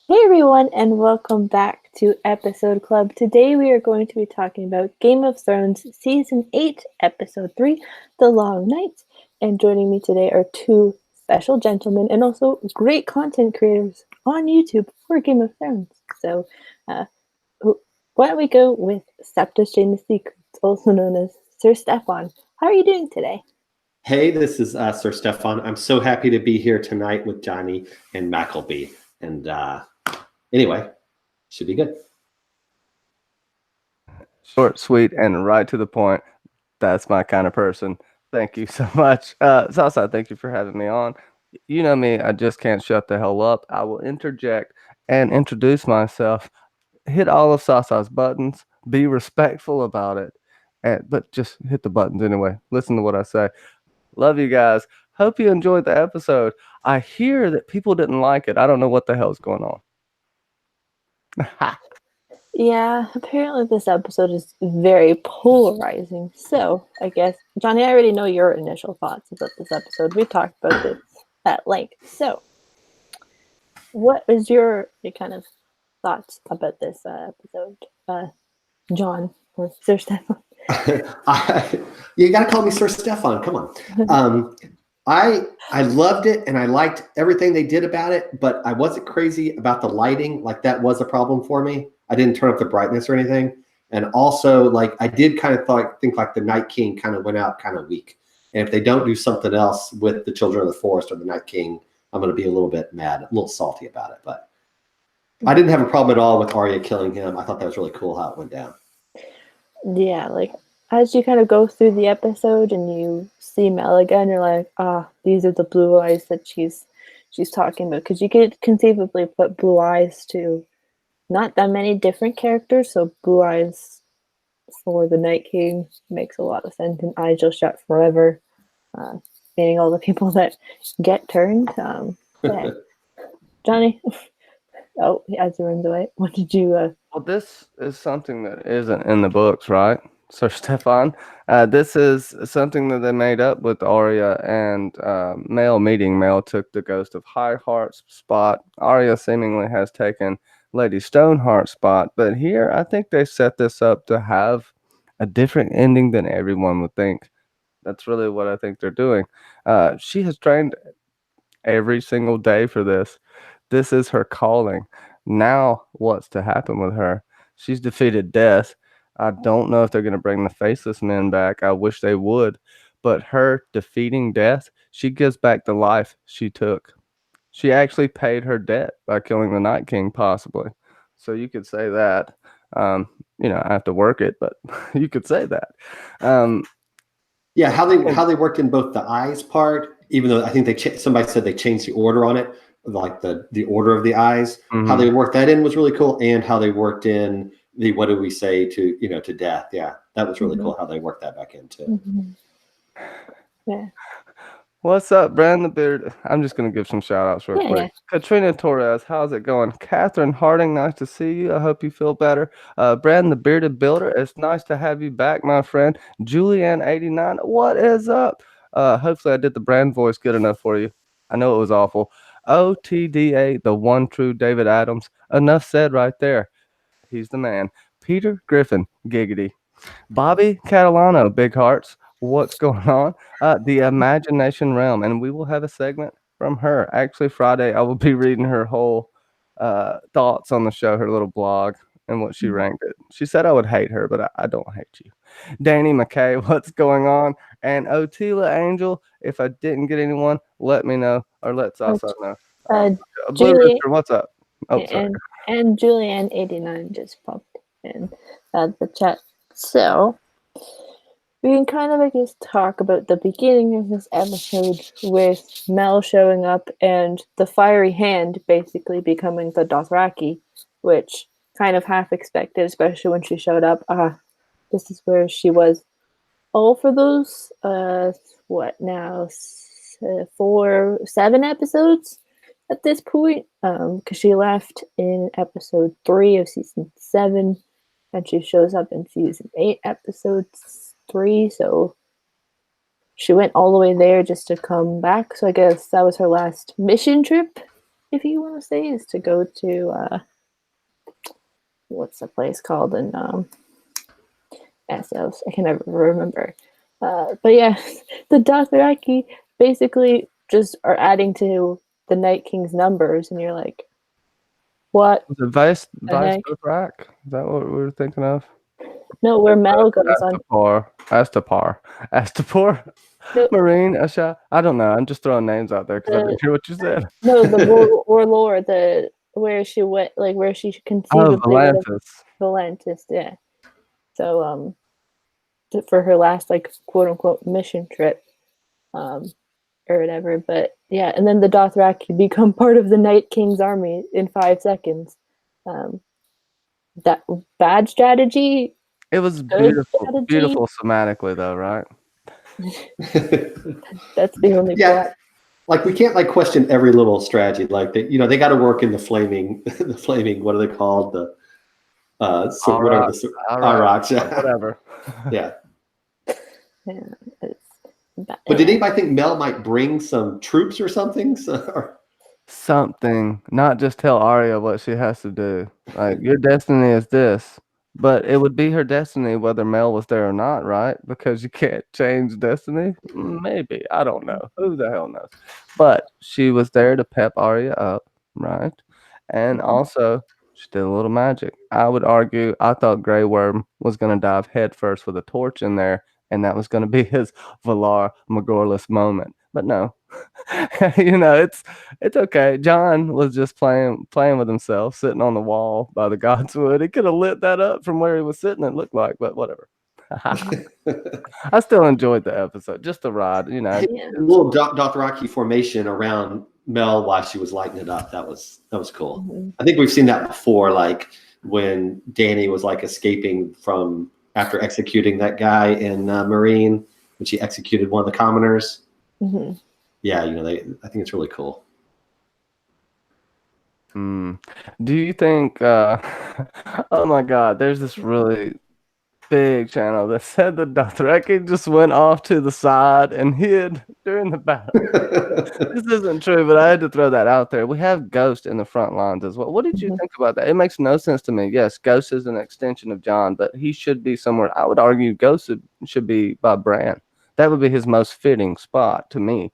Hey everyone, and welcome back to Episode Club. Today we are going to be talking about Game of Thrones Season 8, Episode 3, The Long Night. And joining me today are two special gentlemen and also great content creators on YouTube for Game of Thrones. So, uh, why don't we go with Septus Janus Secrets, also known as Sir Stefan. How are you doing today? Hey, this is Sir Stefan. I'm so happy to be here tonight with Johnny and Mackleby. And anyway, should be good. Short, sweet, and right to the point. That's my kind of person. Thank you so much. Sasa, thank you for having me on. You know me, I just can't shut the hell up. I will interject and introduce myself, hit all of Sasa's buttons, be respectful about it, but just hit the buttons anyway. Listen to what I say. Love you guys. Hope you enjoyed the episode. I hear that people didn't like it. I don't know what the hell's going on. Yeah, apparently this episode is very polarizing. So, I guess, Johnny, I already know your initial thoughts about this episode. We talked about this at length. So, what is your kind of thoughts about this episode, John or Sir Stefan? You got to call me Sir Stefan. Come on. I loved it and I liked everything they did about it, but I wasn't crazy about the lighting. Like that was a problem for me. I didn't turn up the brightness or anything. And also, like I did kind of think like the Night King kind of went out kind of weak. And if they don't do something else with the Children of the Forest or the Night King, I'm going to be a little bit mad, a little salty about it. But I didn't have a problem at all with Arya killing him. I thought that was really cool how it went down. Yeah, like as you kind of go through the episode and you see Mel again, you're like, these are the blue eyes that she's talking about. Because you could conceivably put blue eyes to not that many different characters, so blue eyes for the Night King makes a lot of sense, and eyes will shut forever, meaning all the people that get turned. Yeah. Johnny, oh, as he runs away, what did you? Well, this is something that isn't in the books, right, Sir Stefan? This is something that they made up with Arya and Mel meeting. Mel took the ghost of Highheart's spot. Arya seemingly has taken Lady Stoneheart's spot. But here, I think they set this up to have a different ending than everyone would think. That's really what I think they're doing. She has trained every single day for this. This is her calling. Now, what's to happen with her? She's defeated death. I don't know if they're going to bring the faceless men back. I wish they would. But her defeating death, she gives back the life she took. She actually paid her debt by killing the Night King, possibly. So you could say that. I have to work it, but you could say that. Yeah, how they worked in both the eyes part, even though I think somebody said they changed the order on it, like the order of the eyes. Mm-hmm. How they worked that in was really cool, and how they worked in the what do we say to death. Yeah, that was really cool how they worked that back in too. Mm-hmm. Yeah. What's up, Brandon the Beard? I'm just going to give some shout outs real quick. Yeah. Katrina Torres, how's it going? Catherine Harding, nice to see you. I hope you feel better. Brandon the Bearded Builder, it's nice to have you back, my friend. Julianne89, what is up? Hopefully, I did the brand voice good enough for you. I know it was awful. OTDA, the one true David Adams. Enough said right there. He's the man. Peter Griffin, giggity. Bobby Catalano, big hearts. What's going on? The Imagination Realm, and we will have a segment from her. Actually, Friday, I will be reading her whole thoughts on the show, her little blog, and what she ranked it. She said I would hate her, but I don't hate you. Danny McKay, what's going on? And Otila Angel, if I didn't get anyone, let me know, or let us know. Blue Julie, Rooster, what's up? Oh, sorry. and Julianne89 just popped in the chat. So we can kind of, I guess, talk about the beginning of this episode with Mel showing up and the fiery hand basically becoming the Dothraki, which kind of half expected, especially when she showed up. This is where she was all for those, 7 episodes at this point, because she left in episode 3 of season 7, and she shows up in season 8, episode 3, so she went all the way there just to come back. So I guess that was her last mission trip. if you want to say, is to go to what's the place called in Essos? I can never remember. But yeah, the Dothraki basically just are adding to the Night King's numbers, and you're like, what Was it Vice the heck? Dothraki? Is that what we were thinking of? No, where Mel goes on. Astapor, No, Marine, Asha. I don't know. I'm just throwing names out there because I didn't hear what you said. no, the warlord, where she went, like where she Oh, conceivably would have Volantis. Volantis, yeah. So for her last like quote unquote mission trip, or whatever. But yeah, and then the Dothraki become part of the Night King's army in 5 seconds. That bad strategy, It was good beautiful, strategy. beautiful somatically though, right? That's the only Yeah. plot. Like we can't like question every little strategy. Like they, they got to work in the flaming, What are they called? The so whatever the rocks. Yeah. Whatever. Yeah. Yeah, But did anybody think Mel might bring some troops or something? Something, not just tell Arya what she has to do. Like your destiny is this, but it would be her destiny whether Mel was there or not, right? Because you can't change destiny. Maybe, I don't know. Who the hell knows? But she was there to pep Arya up, right? And also she did a little magic. I would argue I thought Grey Worm was gonna dive headfirst with a torch in there, and that was gonna be his Valar Morghulis moment. But no. It's okay. John was just playing with himself, sitting on the wall by the Godswood. He could have lit that up from where he was sitting, it looked like, but whatever. I still enjoyed the episode, just the ride, A little Dothraki formation around Mel while she was lighting it up. That was cool. Mm-hmm. I think we've seen that before, like when Dany was like escaping from after executing that guy in Marine, when she executed one of the commoners. Mm-hmm. Yeah, I think it's really cool. Do you think oh my god, there's this really big channel that said the Dothraki just went off to the side and hid during the battle. This isn't true, but I had to throw that out there. We have Ghost in the front lines as well. What did you think about that? It makes no sense to me. Yes, Ghost is an extension of John, but he should be somewhere. I would argue Ghost should be by Bran. That would be his most fitting spot to me.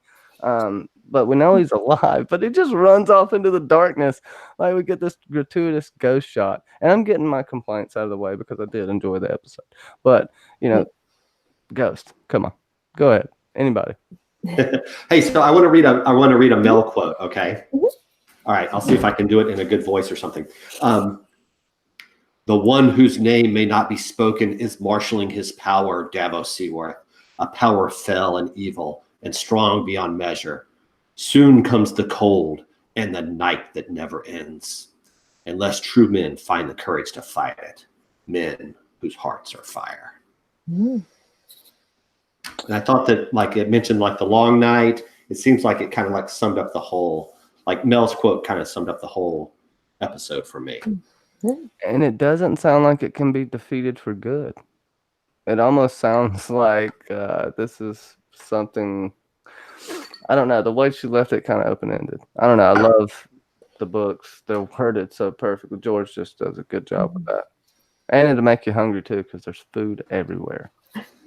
But we know he's alive, but he just runs off into the darkness. Like we get this gratuitous ghost shot. And I'm getting my complaints out of the way because I did enjoy the episode. But, Ghost, come on. Go ahead. Anybody. Hey, so I want to read a Mel quote, okay? All right, I'll see if I can do it in a good voice or something. The one whose name may not be spoken is marshaling his power, Davos Seaworth, a power fell and evil and strong beyond measure. Soon comes the cold and the night that never ends, unless true men find the courage to fight it, men whose hearts are fire. And I thought that, like it mentioned, like the long night, it seems like it kind of like summed up the whole, like Mel's quote kind of summed up the whole episode for me. And it doesn't sound like it can be defeated for good. It almost sounds like this is something, I don't know, the way she left it kind of open-ended. I don't know. I love the books. They're worded so perfectly. George just does a good job with that. And it'll make you hungry too because there's food everywhere.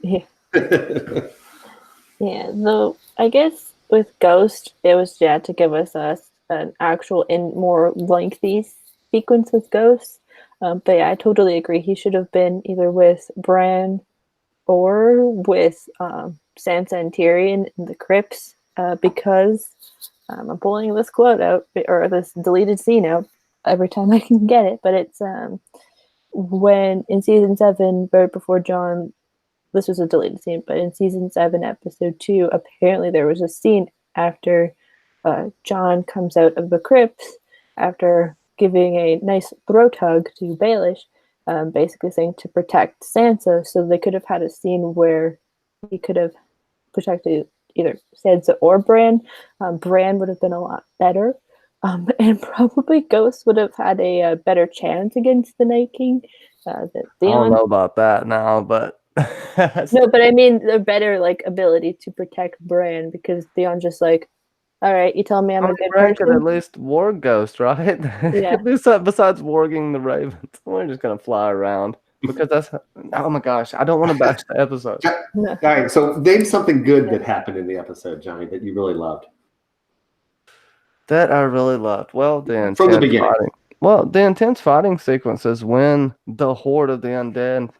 Yeah. Yeah, though I guess with Ghost, it was to give us an actual more lengthy sequence with Ghost. But yeah, I totally agree. He should have been either with Bran or with Sansa and Tyrion in the crypts, because I'm pulling this quote out, or this deleted scene out every time I can get it. But it's when in season 7, right before John. This was a deleted scene, but in season 7, episode 2, apparently there was a scene after John comes out of the crypts after giving a nice throat hug to Baelish, basically saying to protect Sansa. So they could have had a scene where he could have protected either Sansa or Bran. Bran would have been a lot better. And probably Ghost would have had a better chance against the Night King. I don't know about that now, but no, but I mean the better like ability to protect Bran, because Theon's just like, All right, you tell me I'm I a mean, good rank it at person. least Warg Ghost, right? Yeah. Besides warging the ravens, we're just gonna fly around because that's. Oh my gosh, I don't want to bash the episode. All No. right, so name something good that happened in the episode, Johnny, that you really loved That I really loved. Well, the from the intense beginning. fighting. Well, the intense fighting sequences when the horde of the undead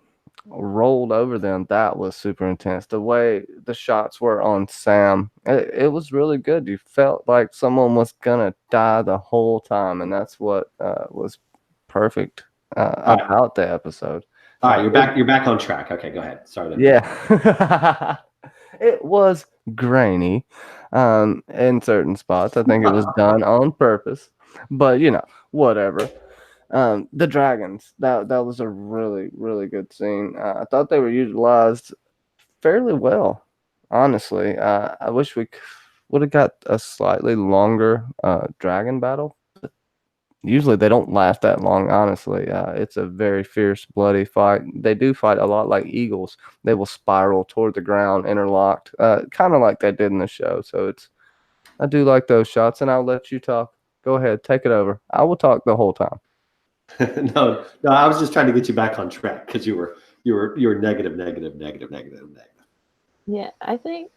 rolled over them, that was super intense. The way the shots were on Sam, it was really good. You felt like someone was gonna die the whole time, and that's what was perfect All right, about the episode. all right, you're It- back. You're back on track. Okay, go ahead. Sorry to interrupt. yeah, it was grainy in certain spots. I think it was done on purpose, but whatever. The dragons, that was a really good scene. I thought they were utilized fairly well, honestly. I wish we would have got a slightly longer dragon battle. Usually they don't last that long, honestly. It's a very fierce, bloody fight. They do fight a lot like eagles. They will spiral toward the ground, interlocked, kind of like they did in the show. So I do like those shots, and I'll let you talk. Go ahead, take it over. I will talk the whole time. No, I was just trying to get you back on track because you were negative, negative, negative, negative, negative. Yeah, I think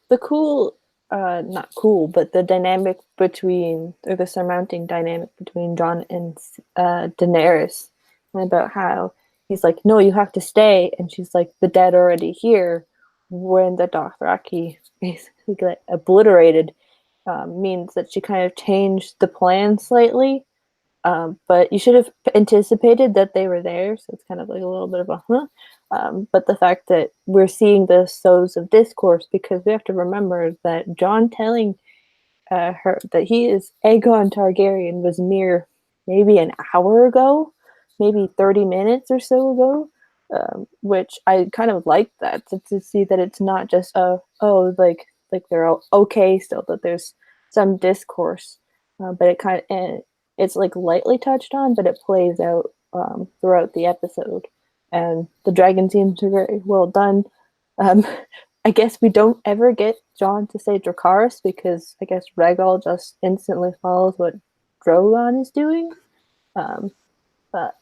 the cool, not cool, but the dynamic between, or the surmounting dynamic between Jon and Daenerys, and about how he's like, no, you have to stay, and she's like, the dead are already here, when the Dothraki basically get obliterated, means that she kind of changed the plan slightly. But you should have anticipated that they were there, so it's kind of like a little bit of a huh. But the fact that we're seeing the sows of discourse, because we have to remember that Jon telling her that he is Aegon Targaryen was mere maybe an hour ago, maybe 30 minutes or so ago, which I kind of like that to see that it's not just like they're all okay still, that there's some discourse, but it kind of it's like lightly touched on, but it plays out throughout the episode, and the dragon scenes are very well done. Um, I guess we don't ever get Jon to say Dracarys because I guess Rhaegal just instantly follows what Drogon is doing. But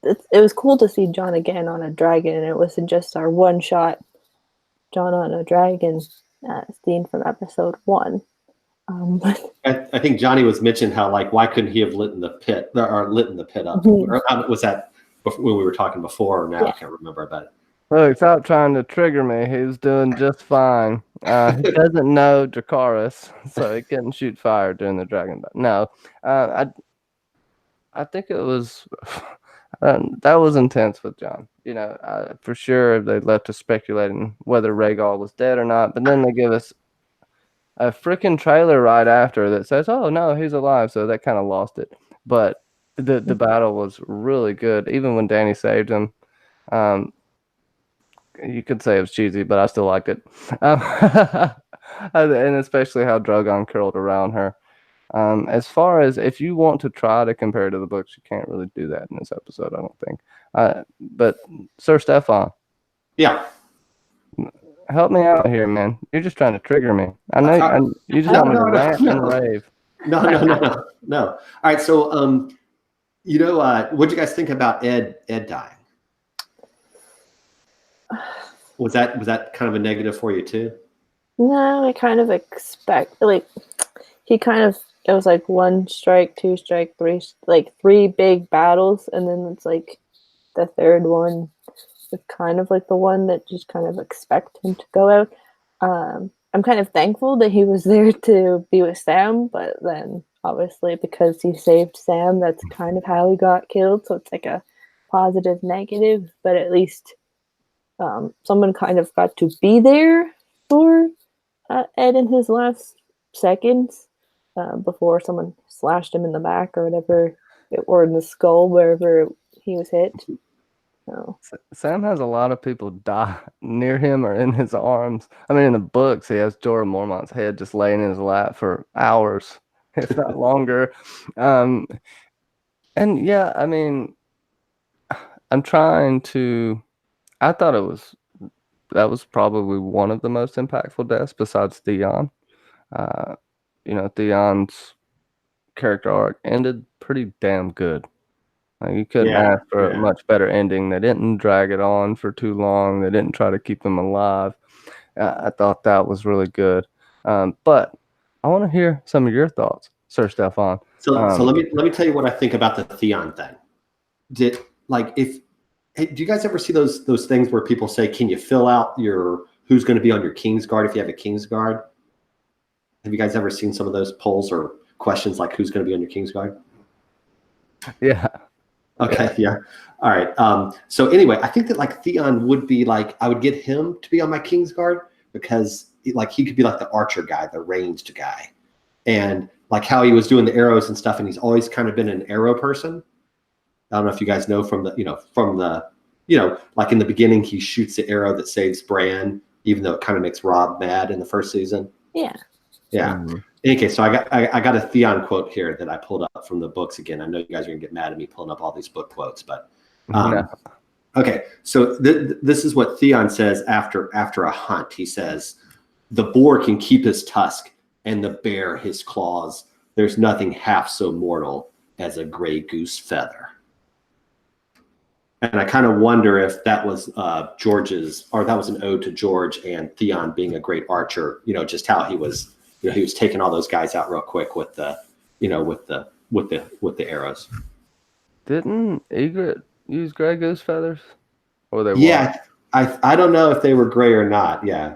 it was cool to see Jon again on a dragon, and it wasn't just our one shot Jon on a dragon scene from episode 1. I think Johnny was mentioned how why couldn't he have lit in the pit or lit in the pit up? Or, was that when we were talking before or now? Yeah. I can't remember about it. Look, stop trying to trigger me. He's doing just fine. He doesn't know Dracarys, so he couldn't shoot fire during the dragon battle. No, I think it was that was intense with Jon. For sure they left us speculating whether Rhaegal was dead or not, but then they give us a freaking trailer right after that says, "Oh no, he's alive." So that kind of lost it. But the battle was really good, even when Dany saved him. You could say it was cheesy, but I still liked it. And especially how Drogon curled around her. As far as if you want to try to compare to the books, you can't really do that in this episode, I don't think. But Sir Stefan, Yeah. help me out here, man. You're just trying to trigger me. I know you just want me to rant and rave. No. All right. So, what do you guys think about Ed dying? Was that kind of a negative for you too? No, I kind of expect he kind of, it was like 1 strike, 2 strike, 3, like 3 big battles, and then it's like the third one is kind of like the one that just kind of expect him to go out. I'm kind of thankful that he was there to be with Sam, but then obviously because he saved Sam, that's kind of how he got killed. So it's like a positive negative, but at least someone kind of got to be there for Ed in his last seconds before someone slashed him in the back or whatever, or in the skull, wherever he was hit. So. Sam has a lot of people die near him or in his arms. I mean, in the books, he has Jorah Mormont's head just laying in his lap for hours, if not longer. And yeah, I mean, I'm trying to. I thought that was probably one of the most impactful deaths besides Theon. Theon's character arc ended pretty damn good. Like, you couldn't Yeah, ask for a yeah. much better ending. They didn't drag it on for too long. They didn't try to keep them alive. I thought that was really good. But I want to hear some of your thoughts, Sir Stefan. So let me tell you what I think about the Theon thing. Do you guys ever see those things where people say, can you fill out your who's going to be on your King's Guard if you have a King's Guard? Have you guys ever seen some of those polls or questions like who's going to be on your King's Guard? Yeah. Okay, yeah. All right. So anyway, I think that like Theon would be like, I would get him to be on my King's Guard because he could be like the archer guy, the ranged guy. And like how he was doing the arrows and stuff, and he's always kind of been an arrow person. I don't know if you guys know from like in the beginning, he shoots the arrow that saves Bran, even though it kind of makes Robb mad in the first season. Yeah. Yeah. Mm-hmm. In any case, so I got a Theon quote here that I pulled up from the books again. I know you guys are gonna get mad at me pulling up all these book quotes, but No. okay. So this is what Theon says after a hunt. He says, "The boar can keep his tusk, and the bear his claws. There's nothing half so mortal as a gray goose feather." And I kind of wonder if that was George's, or that was an ode to George and Theon being a great archer. Just how he was. He was taking all those guys out real quick with the arrows. Didn't Egret use gray goose feathers? Or they Yeah, I don't know if they were gray or not. Yeah.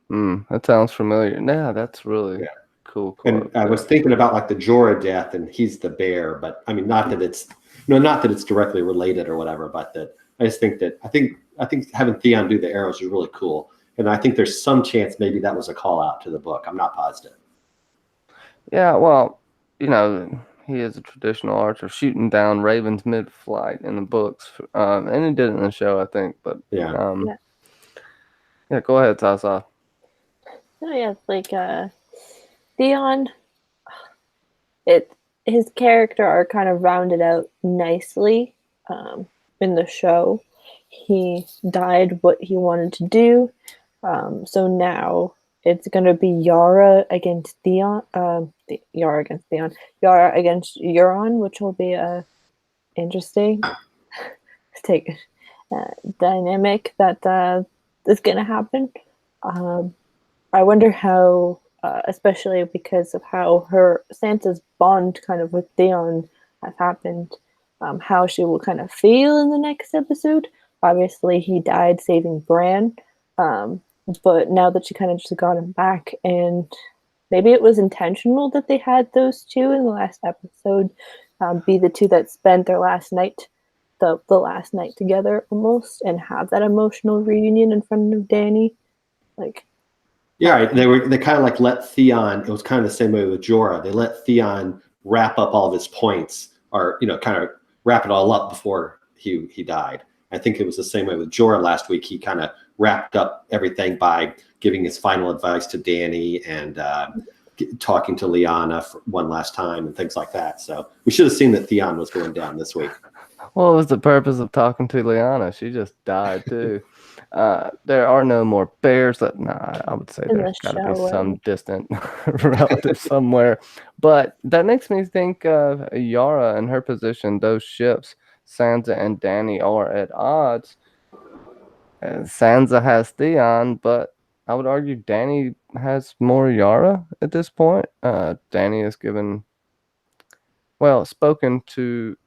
That sounds familiar. Yeah, that's really cool. And I was thinking about like the Jorah death, and he's the bear, but I mean, not that it's directly related or whatever, but that I just think that I think having Theon do the arrows is really cool. And I think there's some chance maybe that was a call out to the book. I'm not positive. Yeah, well, he is a traditional archer, shooting down ravens mid-flight in the books, and he did it in the show, I think. But yeah, go ahead, Tasa. Oh yeah, like Theon. His character are kind of rounded out nicely in the show. He died what he wanted to do. So now it's going to be Yara against Theon. Yara against Theon. Yara against Euron, which will be interesting take dynamic that is going to happen. I wonder how, especially because of how Sansa's bond kind of with Theon has happened, how she will kind of feel in the next episode. Obviously, he died saving Bran. But now that she kind of just got him back, and maybe it was intentional that they had those two in the last episode be the two that spent their last night, the last night together almost, and have that emotional reunion in front of Dany. Yeah, they kind of like let Theon. It was kind of the same way with Jorah. They let Theon wrap up all of his points, or kind of wrap it all up before he died. I think it was the same way with Jorah last week. He kind of wrapped up everything by giving his final advice to Dany and talking to Lyanna for one last time and things like that. So we should have seen that Theon was going down this week. What was the purpose of talking to Lyanna? She just died too. There are no more bears. I would say there's got to be some distant relative somewhere. But that makes me think of Yara and her position. Those ships, Sansa and Dany, are at odds. Sansa has Theon, but I would argue Dany has more Yara at this point. Dany has spoken to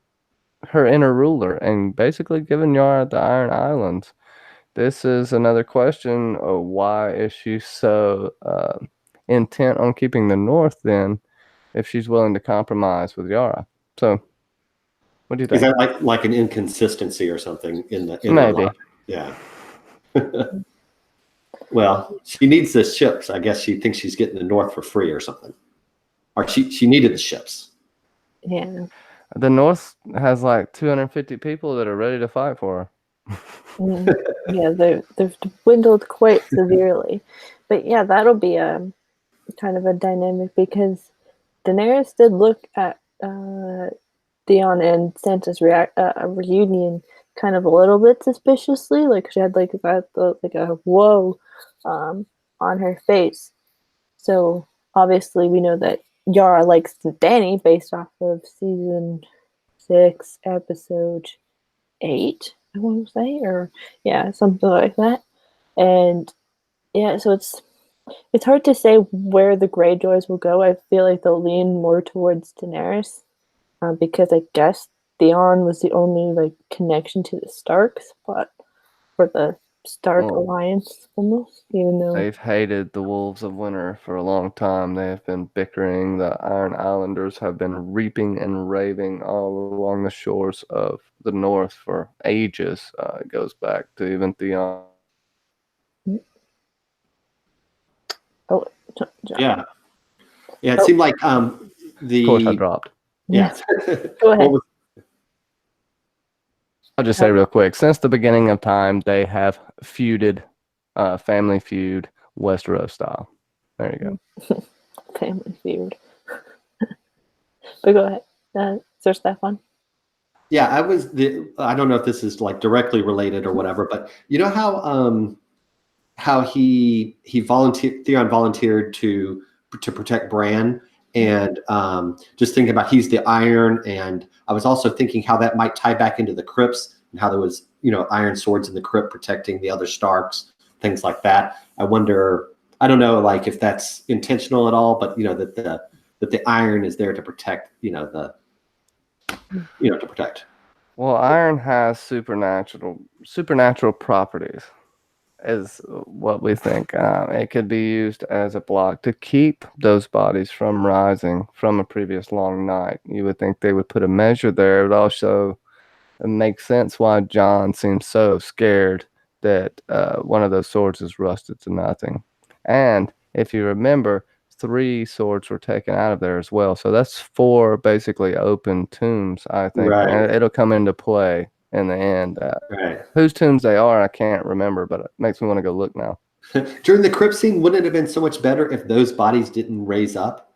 her inner ruler and basically given Yara the Iron Islands. This is another question of why is she so intent on keeping the North then, if she's willing to compromise with Yara. So, what do you think? Is that like an inconsistency or something in the maybe? Yeah. Well, she needs the ships. I guess she thinks she's getting the North for free or something. Or she needed the ships. Yeah. The North has like 250 people that are ready to fight for her. Yeah, they've dwindled quite severely. But yeah, that'll be a kind of a dynamic because Daenerys did look at Theon and Sansa's reunion kind of a little bit suspiciously. Like she had like a whoa on her face. So obviously we know that Yara likes Danny based off of season 6, episode 8, I want to say, or yeah, something like that. And yeah, so it's hard to say where the Greyjoys will go. I feel like they'll lean more towards Daenerys, because I guess Theon was the only like connection to the Starks, but for the Stark alliance almost, even though they've hated the Wolves of Winter for a long time. They have been bickering. The Iron Islanders have been reaping and raving all along the shores of the North for ages. It goes back to even Theon. oh, Yeah. It seemed like Of course, I dropped. Yeah. Go ahead. I'll just say real quick, since the beginning of time, they have feuded, family feud, Westeros style. There you go. Family feud. But go ahead. Sir Stefan. Yeah, I don't know if this is like directly related or whatever, but you know how he Theon volunteered to protect Bran, and just thinking about he's the Iron, and I was also thinking how that might tie back into the crypts and how there was iron swords in the crypt protecting the other Starks, things like that. I wonder, I don't know, like if that's intentional at all, but that the iron is there to protect, to protect. Well, iron has supernatural properties, is what we think. It could be used as a block to keep those bodies from rising from a previous long night. You would think they would put a measure there. It would also make sense why Jon seems so scared that one of those swords is rusted to nothing. And if you remember, 3 swords were taken out of there as well. So that's 4 basically open tombs, I think. Right. And it'll come into play in the end. Right. Whose tombs they are, I can't remember, but it makes me want to go look now. During the crypt scene, wouldn't it have been so much better if those bodies didn't raise up?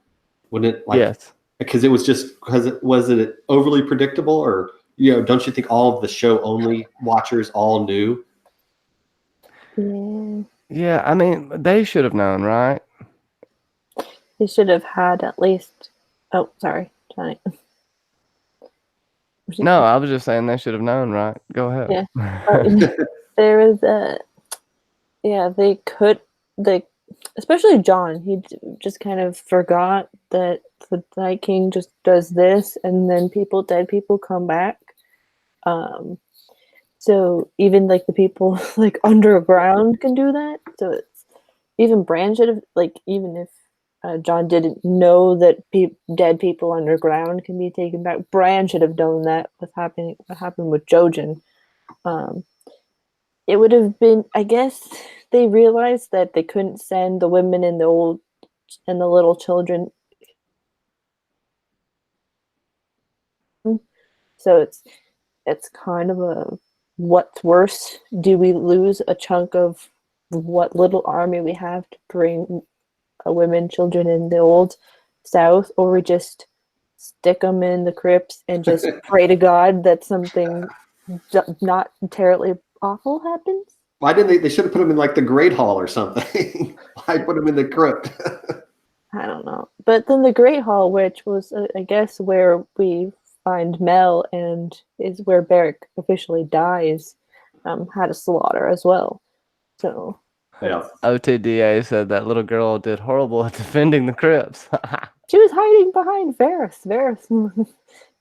Wouldn't it? Yes. Because it was was it overly predictable, or don't you think all of the show only watchers all knew? Yeah, I mean, they should have known, right? They should have had at least. Oh, sorry, Johnny. No, I was just saying they should have known, right? Go ahead. Yeah. There was they could, especially Jon. He just kind of forgot that the Night King just does this, and then dead people come back. So even like the people like underground can do that. So it's even Bran should have, like, even if Jon didn't know that dead people underground can be taken back, Bran should have known that what happened with Jojen. It would have been, I guess they realized that they couldn't send the women and the little children. So it's kind of a, what's worse? Do we lose a chunk of what little army we have to bring women, children in the old South, or we just stick them in the crypts and just pray to God that something not terribly awful happens? Why didn't they should have put them in like the Great Hall or something? Why put them in the crypt? I don't know. But then the Great Hall, which was, I guess, where we find Mel and is where Beric officially dies, had a slaughter as well. So yeah. OTDA said that little girl did horrible at defending the crypts. She was hiding behind Varys.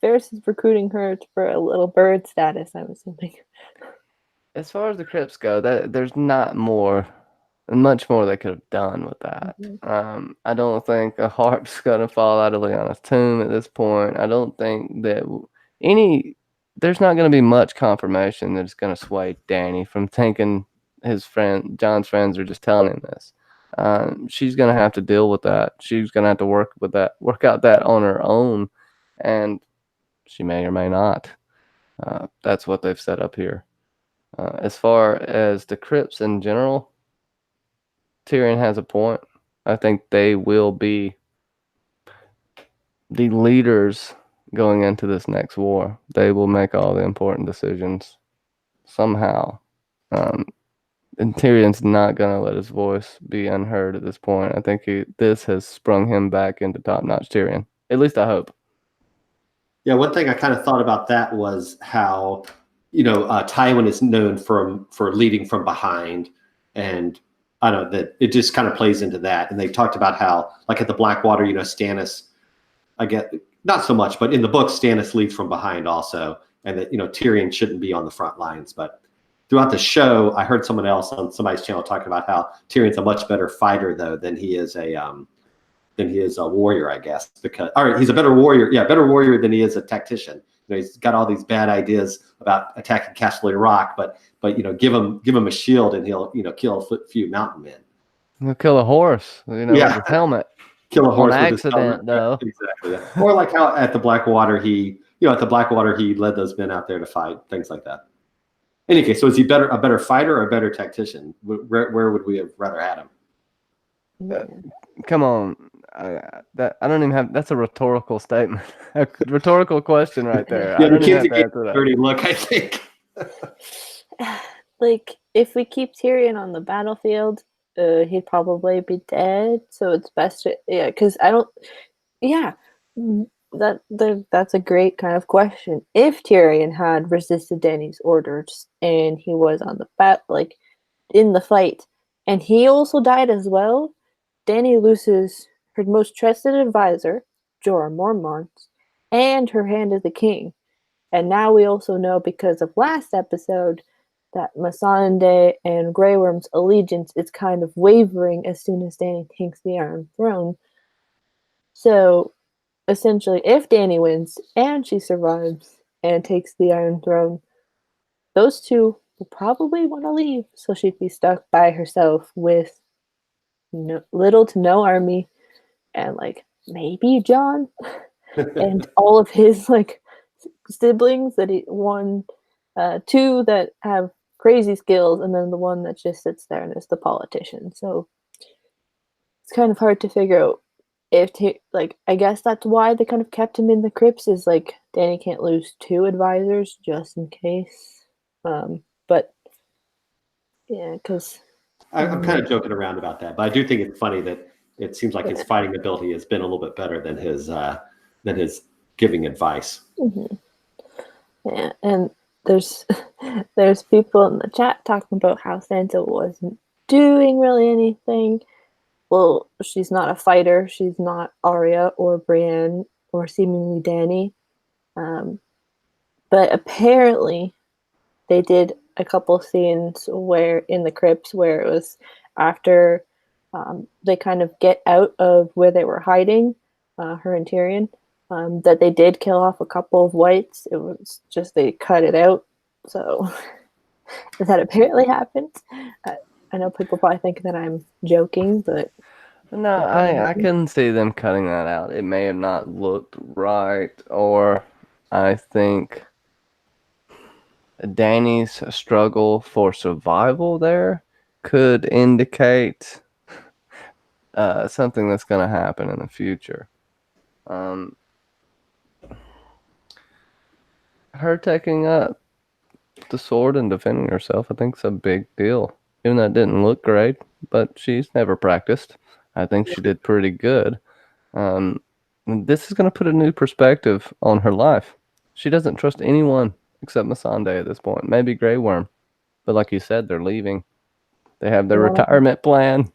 Varys is recruiting her for a little bird status, I'm assuming. As far as the crypts go, there's not much more they could have done with that. I don't think a harp's gonna fall out of Lyanna's tomb at this point. I don't think that there's not gonna be much confirmation that it's gonna sway Danny from thinking John's friends are just telling him this. She's gonna have to deal with that. She's gonna have to work out that on her own, and she may or may not. That's what they've set up here. As far as the crypts in general, Tyrion has a point. I think they will be the leaders going into this next war. They will make all the important decisions somehow. And Tyrion's not gonna let his voice be unheard at this point. I think this has sprung him back into top-notch Tyrion. At least I hope. Yeah, one thing I kind of thought about that was how, Tywin is known for leading from behind, and I don't know that it just kind of plays into that. And they talked about how, like at the Blackwater, Stannis, I get not so much, but in the book, Stannis leads from behind also, and that Tyrion shouldn't be on the front lines. But throughout the show, I heard someone else on somebody's channel talking about how Tyrion's a much better fighter though than he is a warrior, I guess. Because he's a better warrior. Yeah, better warrior than he is a tactician. He's got all these bad ideas about attacking Casterly Rock, but give him a shield and he'll kill a few mountain men. He'll kill a horse, with his helmet. Kill a horse on with accident, his helmet. though. Exactly. Or like how at the Blackwater he led those men out there to fight, things like that. In any case, so is he a better fighter or a better tactician? Where would we have rather had him? Come on. I don't even have. That's a rhetorical statement. A rhetorical question right there. Yeah, I don't the even kids have to get answer that. dirty look, I think. Like, if we keep Tyrion on the battlefield, he'd probably be dead. So it's best to, because I don't. Yeah, that's a great kind of question. If Tyrion had resisted Dany's orders and he was on the in the fight, and he also died as well, Dany loses her most trusted advisor, Jorah Mormont, and her hand as the king. And now we also know, because of last episode, that Missandei and Grey Worm's allegiance is kind of wavering as soon as Dany takes the Iron Throne. So, essentially, if Dany wins and she survives and takes the Iron Throne, those two will probably want to leave. So she'd be stuck by herself with little to no army, and maybe Jon and all of his siblings that two that have crazy skills, and then the one that just sits there and is the politician. So it's kind of hard to figure out I guess that's why they kind of kept him in the crypts, is Dany can't lose two advisors just in case. But yeah, because I'm kind of joking around about that, but I do think it's funny that it seems like his fighting ability has been a little bit better than his giving advice. Mm-hmm. Yeah, and there's people in the chat talking about how Sansa wasn't doing really anything. Well, she's not a fighter. She's not Arya or Brienne or seemingly Dany. But apparently they did a couple scenes where in the crypts where it was after they kind of get out of where they were hiding, her and Tyrion, that they did kill off a couple of whites. It was just they cut it out. So that apparently happened. I know people probably think that I'm joking, but no, I can see them cutting that out. It may have not looked right, or I think Dany's struggle for survival there could indicate something that's going to happen in the future. Her taking up the sword and defending herself, I think, is a big deal. Even though it didn't look great, but she's never practiced. I think she did pretty good. This is going to put a new perspective on her life. She doesn't trust anyone except Missandei at this point. Maybe Grey Worm. But like you said, they're leaving. They have their retirement plan.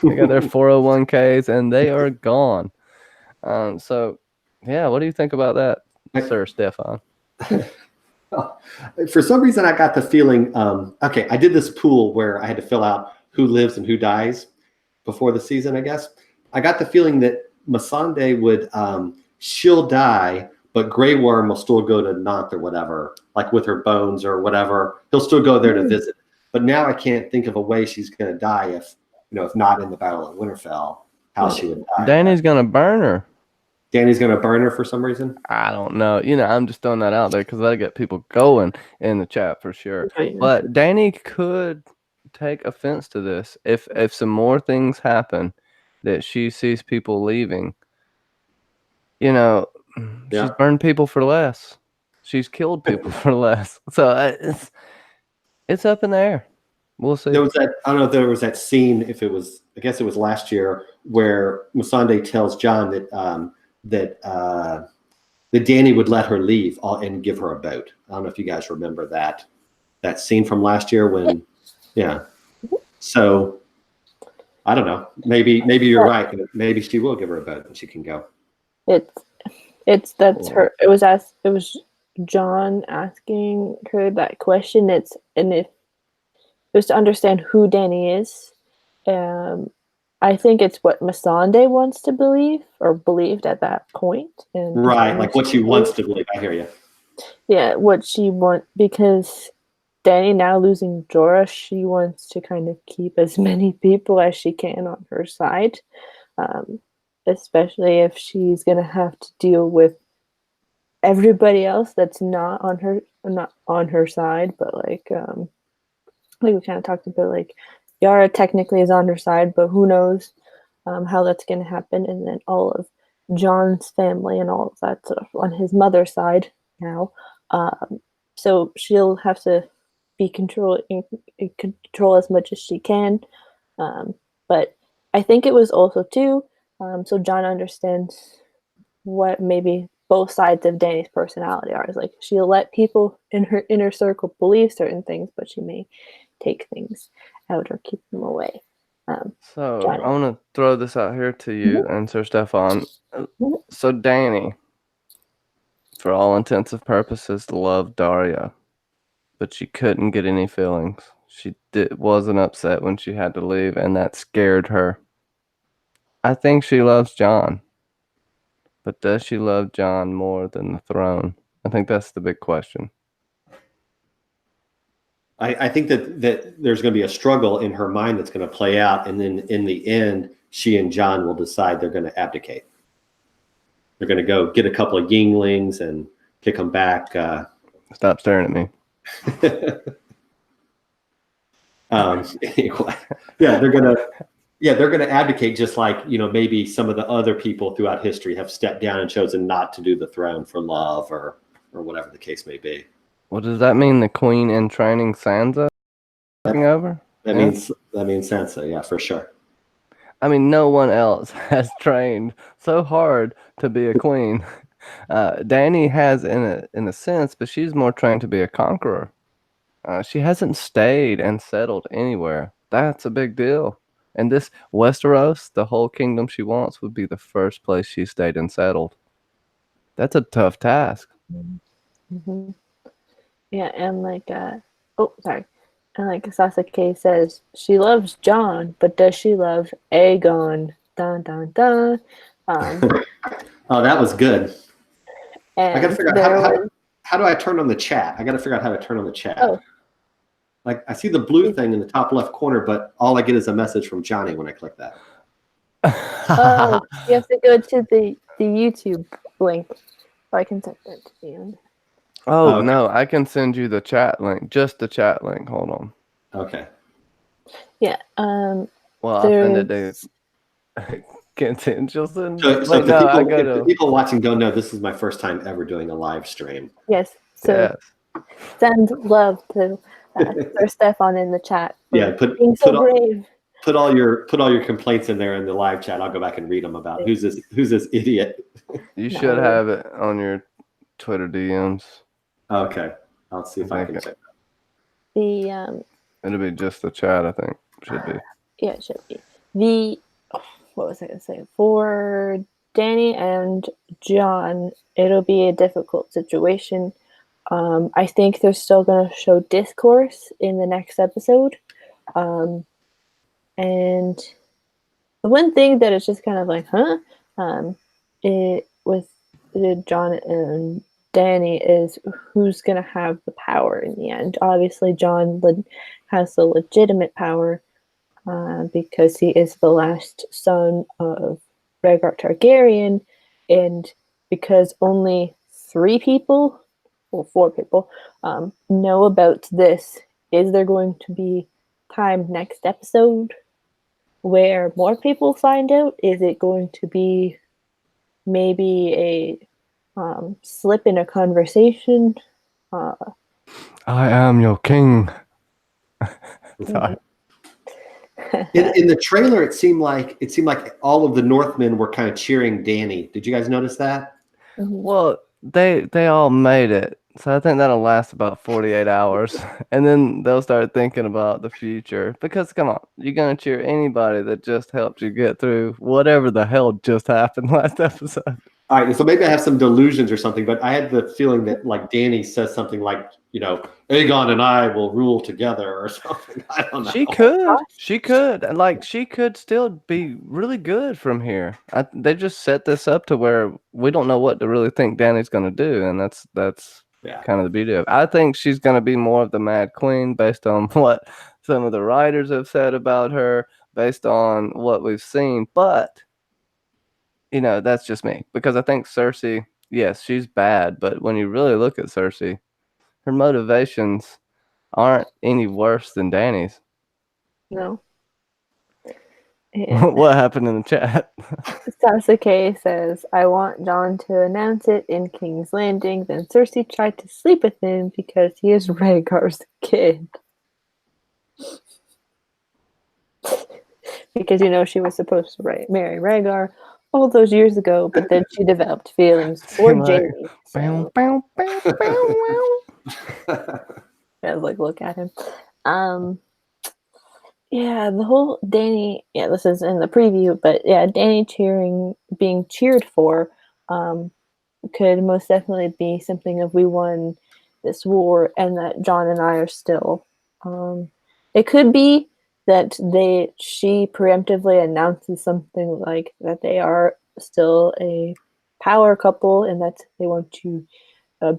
They got their 401ks, and they are gone. So, yeah, what do you think about that, Sir Stefan? For some reason, I got the feeling, I did this pool where I had to fill out who lives and who dies before the season, I guess. I got the feeling that Missandei would, she'll die, but Grey Worm will still go to Nantes or whatever, like with her bones or whatever. He'll still go there to visit. But now I can't think of a way she's going to die if not in the Battle of Winterfell, how she would die. Dany's going to burn her. Dany's going to burn her for some reason? I don't know. I'm just throwing that out there because that'll get people going in the chat for sure. But Dany could take offense to this if some more things happen that she sees people leaving. She's burned people for less. She's killed people for less. So it's up in the air. We'll see. There was that, I don't know if there was that scene, if it was, I guess it was last year, where Missandei tells John that Danny would let her leave and give her a boat. I don't know if you guys remember that scene from last year when, yeah. So I don't know. Maybe you're right. Maybe she will give her a boat and she can go. That's her. It was John asking her that question. And if it was to understand who Danny is, I think it's what Missandei wants to believe or believed at that point. And right, like what she wants to believe. I hear you. Yeah, what she wants, because Danny now losing Jorah, she wants to kind of keep as many people as she can on her side, especially if she's gonna have to deal with everybody else that's not on her side, but like we kind of talked about, like Yara technically is on her side, but who knows how that's going to happen. And then all of John's family and all of that stuff on his mother's side now. So she'll have to be control as much as she can. But I think it was also too, so John understands what maybe both sides of Danny's personality are. Is like she'll let people in her inner circle believe certain things, but she may take things out or keep them away. So Johnny. I want to throw this out here to you and Sir Stefan. So Danny, for all intents and purposes, loved Daria, but she couldn't get any feelings. She wasn't upset when she had to leave, and that scared her. I think she loves John, but does she love John more than the throne? I think that's the big question. I think that there's going to be a struggle in her mind that's going to play out, and then in the end, she and John will decide they're going to abdicate. They're going to go get a couple of Yinglings and kick them back. Stop staring at me. Anyway, they're going to abdicate, just like, maybe some of the other people throughout history have stepped down and chosen not to do the throne for love or whatever the case may be. Well, does that mean the queen in training Sansa taking over? That means Sansa, yeah, for sure. I mean, no one else has trained so hard to be a queen. Dany has in a sense, but she's more trained to be a conqueror. She hasn't stayed and settled anywhere. That's a big deal. And this Westeros, the whole kingdom she wants, would be the first place she stayed and settled. That's a tough task. Mm-hmm. Yeah, and like, sorry. And like Sasuke says, she loves John, but does she love Aegon? Dun, dun, dun. Oh, that was good. I got to figure out how do I turn on the chat? I got to figure out how to turn on the chat. Oh. Like, I see the blue thing in the top left corner, but all I get is a message from Johnny when I click that. Oh, you have to go to the YouTube link. So I can send that to you. Oh, okay. No, I can send you the chat link. Just the chat link. Hold on. Okay. Yeah. Well, I'll send it to Contingency. So people watching don't know, this is my first time ever doing a live stream. Yes. So send love to Sir Stefan in the chat. Yeah, brave. Put all your complaints in there in the live chat. I'll go back and read them about who's this idiot. You should have it on your Twitter DMs. Okay, I'll see if I can check that. It'll be just the chat, I think. Should be. Yeah, it should be. What was I going to say? For Dany and John, it'll be a difficult situation. I think they're still going to show discourse in the next episode. And the one thing that is just kind of like, with John and Dany is who's going to have the power in the end. Obviously, John has the legitimate power because he is the last son of Rhaegar Targaryen, and because only 4 people know about this. Is there going to be time next episode where more people find out? Is it going to be maybe a slip in a conversation? I am your king. Sorry. In the trailer, it seemed like all of the Northmen were kind of cheering Danny. Did you guys notice that? Well, they all made it. So I think that'll last about 48 hours. And then they'll start thinking about the future. Because come on, you're gonna cheer anybody that just helped you get through whatever the hell just happened last episode. All right, so maybe I have some delusions or something, but I had the feeling that like Danny says something like, Aegon and I will rule together or something. I don't know. She could, and like she could still be really good from here. They just set this up to where we don't know what to really think Danny's gonna do, and that's Yeah. kind of the beauty of it. I think she's gonna be more of the Mad Queen based on what some of the writers have said about her, based on what we've seen. But that's just me because I think Cersei, yes, she's bad, but when you really look at Cersei, her motivations aren't any worse than Danny's. No. And What happened in the chat? Sasuke says, I want Jon to announce it in King's Landing. Then Cersei tried to sleep with him because he is Rhaegar's kid. Because she was supposed to marry Rhaegar all those years ago, but then she developed feelings for Jaime. So I was like, look at him. Yeah, the whole Dany, this is in the preview, but yeah, Dany being cheered for, could most definitely be something if we won this war and that Jon and I are still. It could be that she preemptively announces something like that they are still a power couple and that they want to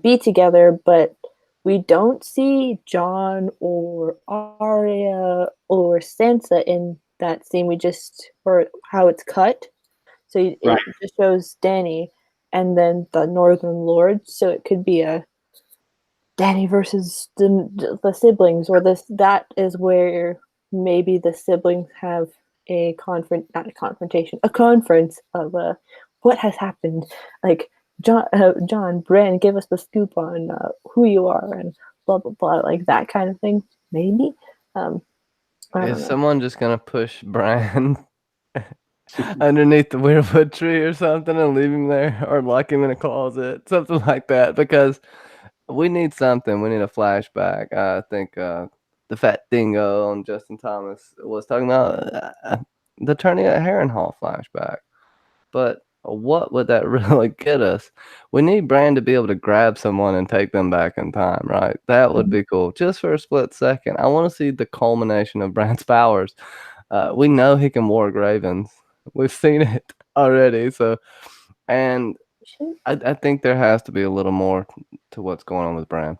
be together, but we don't see Jon or Arya or Sansa in that scene. Or how it's cut. So it just shows Dany and then the Northern Lords. So it could be a Dany versus the siblings, or that is where maybe the siblings have a conference of what has happened. Like, Jon, Bran, give us the scoop on who you are and blah, blah, blah, like that kind of thing, maybe. Is someone just going to push Bran underneath the weirwood tree or something and leave him there, or lock him in a closet, something like that? Because we need something. We need a flashback. I think the Fat Dingo and Justin Thomas was talking about the Attorney at Harrenhal flashback. But what would that really get us? We need Bran to be able to grab someone and take them back in time, right? That would be cool. Just for a split second. I want to see the culmination of Bran's powers. We know he can warg ravens. We've seen it already. So, and I think there has to be a little more to what's going on with Bran.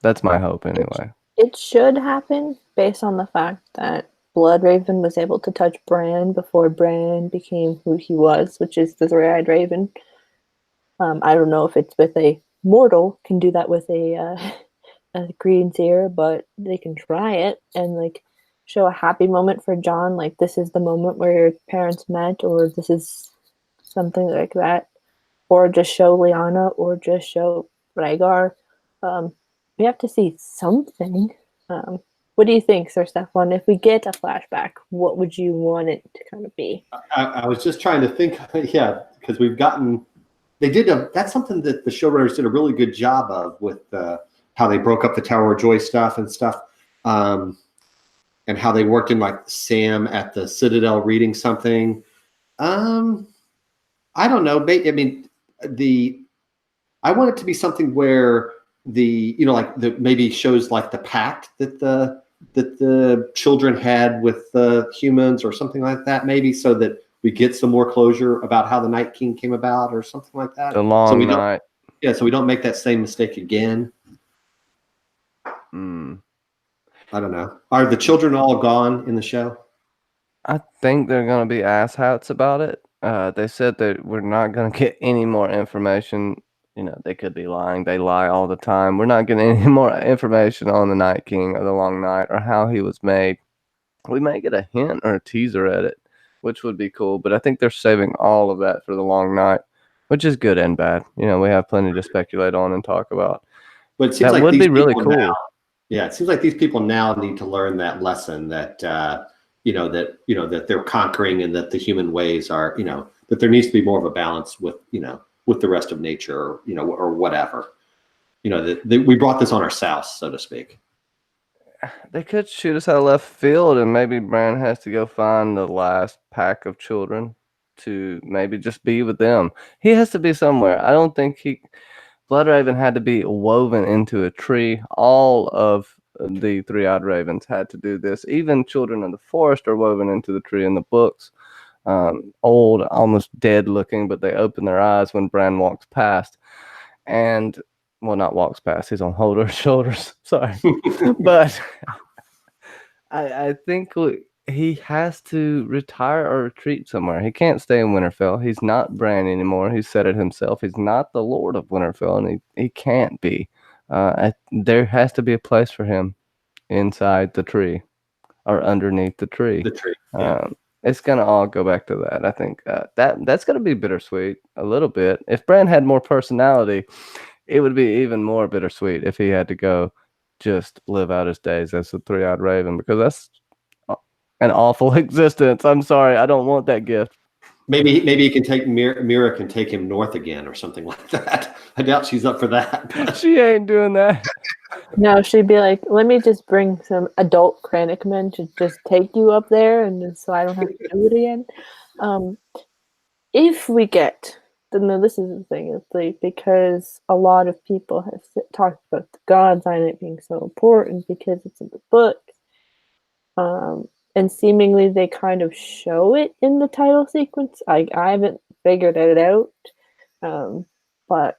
That's my hope anyway. It should happen based on the fact that Bloodraven was able to touch Bran before Bran became who he was, which is the Three-Eyed Raven. I don't know if it's with a mortal can do that with a green seer, but they can try it and show a happy moment for Jon. Like, this is the moment where your parents met, or this is something like that, or just show Lyanna, or just show Rhaegar. We have to see something. What do you think, Sir Stefan? If we get a flashback, what would you want it to kind of be? I was just trying to think, because we've gotten, that's something that the showrunners did a really good job of with how they broke up the Tower of Joy stuff and stuff, and how they worked in Sam at the Citadel reading something. I don't know. I mean, I want it to be something where maybe shows the pact that the children had with the humans or something like that, maybe, so that we get some more closure about how the Night King came about or something like that. The long night. So we don't make that same mistake again. I don't know. Are the children all gone in the show? I think they're going to be asshats about it. They said that we're not going to get any more information. They could be lying. They lie all the time. We're not getting any more information on the Night King or the Long Night or how he was made. We may get a hint or a teaser at it, which would be cool. But I think they're saving all of that for the Long Night, which is good and bad. We have plenty to speculate on and talk about. But it seems that would be really cool. Yeah, it seems like these people now need to learn that lesson that that they're conquering, and that the human ways are, that there needs to be more of a balance with with the rest of nature, or or whatever. That we brought this on ourselves, so to speak. They could shoot us out of left field, and maybe Bran has to go find the last pack of children to maybe just be with them. He has to be somewhere. I don't think Bloodraven had to be woven into a tree. All of the three-eyed ravens had to do this. Even Children of the Forest are woven into the tree in the books. Old, almost dead looking, but they open their eyes when Bran walks past. And, well, not walks past, he's on Holder's shoulders. Sorry. But I think he has to retire or retreat somewhere. He can't stay in Winterfell. He's not Bran anymore. He said it himself. He's not the Lord of Winterfell, and he can't be. There has to be a place for him inside the tree or underneath the tree. The tree. Yeah. It's gonna all go back to that. I think that's gonna be bittersweet a little bit. If Bran had more personality, it would be even more bittersweet if he had to go just live out his days as a three-eyed raven, because that's an awful existence. I'm sorry, I don't want that gift. Maybe he can take Mira can take him north again or something like that. I doubt she's up for that. She ain't doing that. No, she'd be like, let me just bring some adult Krennic men to just take you up there, and so I don't have to do it again. If we get, no, this is the thing, it's like, because a lot of people have talked about the God's Eye it being so important because it's in the book, and seemingly they kind of show it in the title sequence. I haven't figured it out, but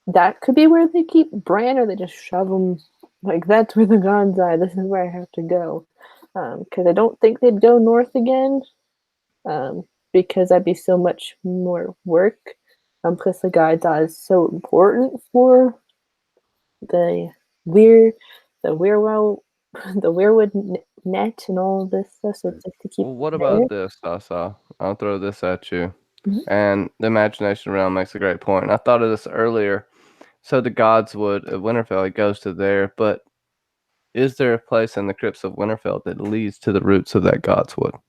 that could be where they keep Bran, or they just shove him, like, that's where the God's Eye, this is where I have to go. Because I don't think they'd go north again, because that'd be so much more work. Plus the God's Eye is so important for the weirwood net and all of this stuff. So it's like to keep. Well, what about this, Sasa? I'll throw this at you. And the imagination realm makes a great point. I thought of this earlier. So the Godswood of Winterfell, he goes to there, but is there a place in the crypts of Winterfell that leads to the roots of that Godswood?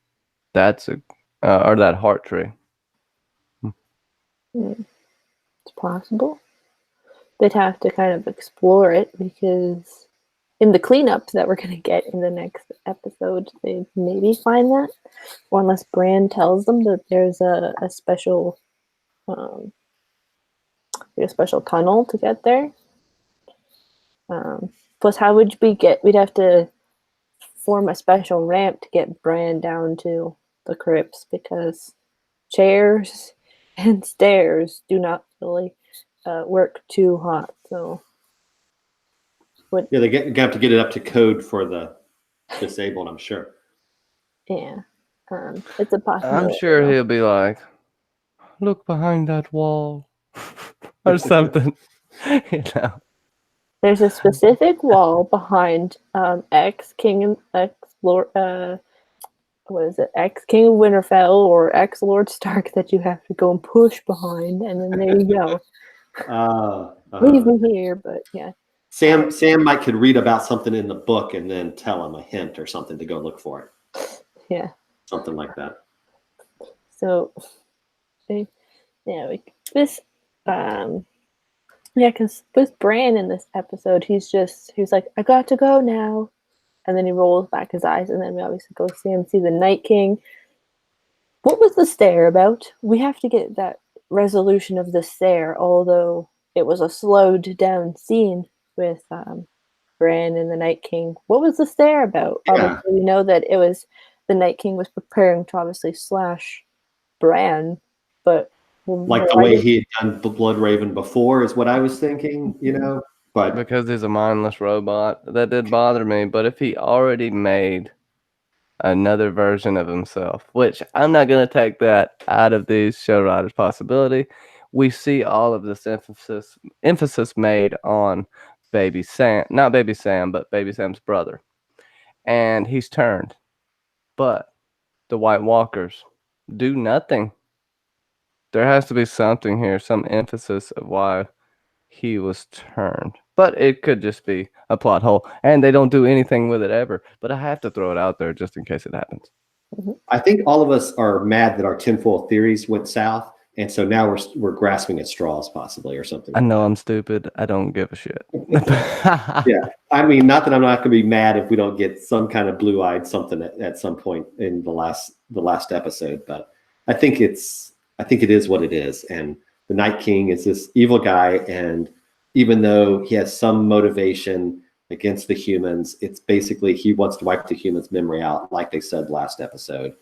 That's or that heart tree. It's possible. They'd have to kind of explore it, because in the cleanup that we're going to get in the next episode, they maybe find that, or unless Bran tells them that there's a special tunnel to get there. Plus, how would we get? We'd have to form a special ramp to get Bran down to the crypts, because chairs and stairs do not really work too hot. So, Yeah, they have to get it up to code for the disabled, I'm sure. Yeah, it's a possibility. I'm sure he'll be like, look behind that wall or something. There's a specific wall behind ex-king and ex-lord, what is it, ex-king of Winterfell or ex-Lord Stark that you have to go and push behind, and then there you go. Leave me here, but yeah. Sam might could read about something in the book and then tell him a hint or something to go look for it. Yeah. Something like that. So, because with Bran in this episode, he's like, I got to go now. And then he rolls back his eyes, and then we obviously go see the Night King. What was the stare about? We have to get that resolution of the stare, although it was a slowed down scene with Bran and the Night King. What was the stare about? Yeah. Obviously, we know that it was the Night King was preparing to obviously slash Bran, but like the way he had done Bloodraven before is what I was thinking, but because he's a mindless robot, that did bother me. But if he already made another version of himself, which I'm not going to take that out of these show writers' possibility, we see all of this emphasis made on Baby Sam, not Baby Sam, but Baby Sam's brother, and he's turned. But the White Walkers do nothing. There has to be something here, some emphasis of why he was turned. But it could just be a plot hole, and they don't do anything with it ever. But I have to throw it out there just in case it happens. I think all of us are mad that our tinfoil theories went south, and so now we're grasping at straws, possibly, or something. I know I'm stupid. I don't give a shit. Yeah, I mean, not that I'm not going to be mad if we don't get some kind of blue-eyed something at some point in the last episode, but I think it is what it is, and the Night King is this evil guy, and even though he has some motivation against the humans, it's basically he wants to wipe the humans' memory out, like they said last episode,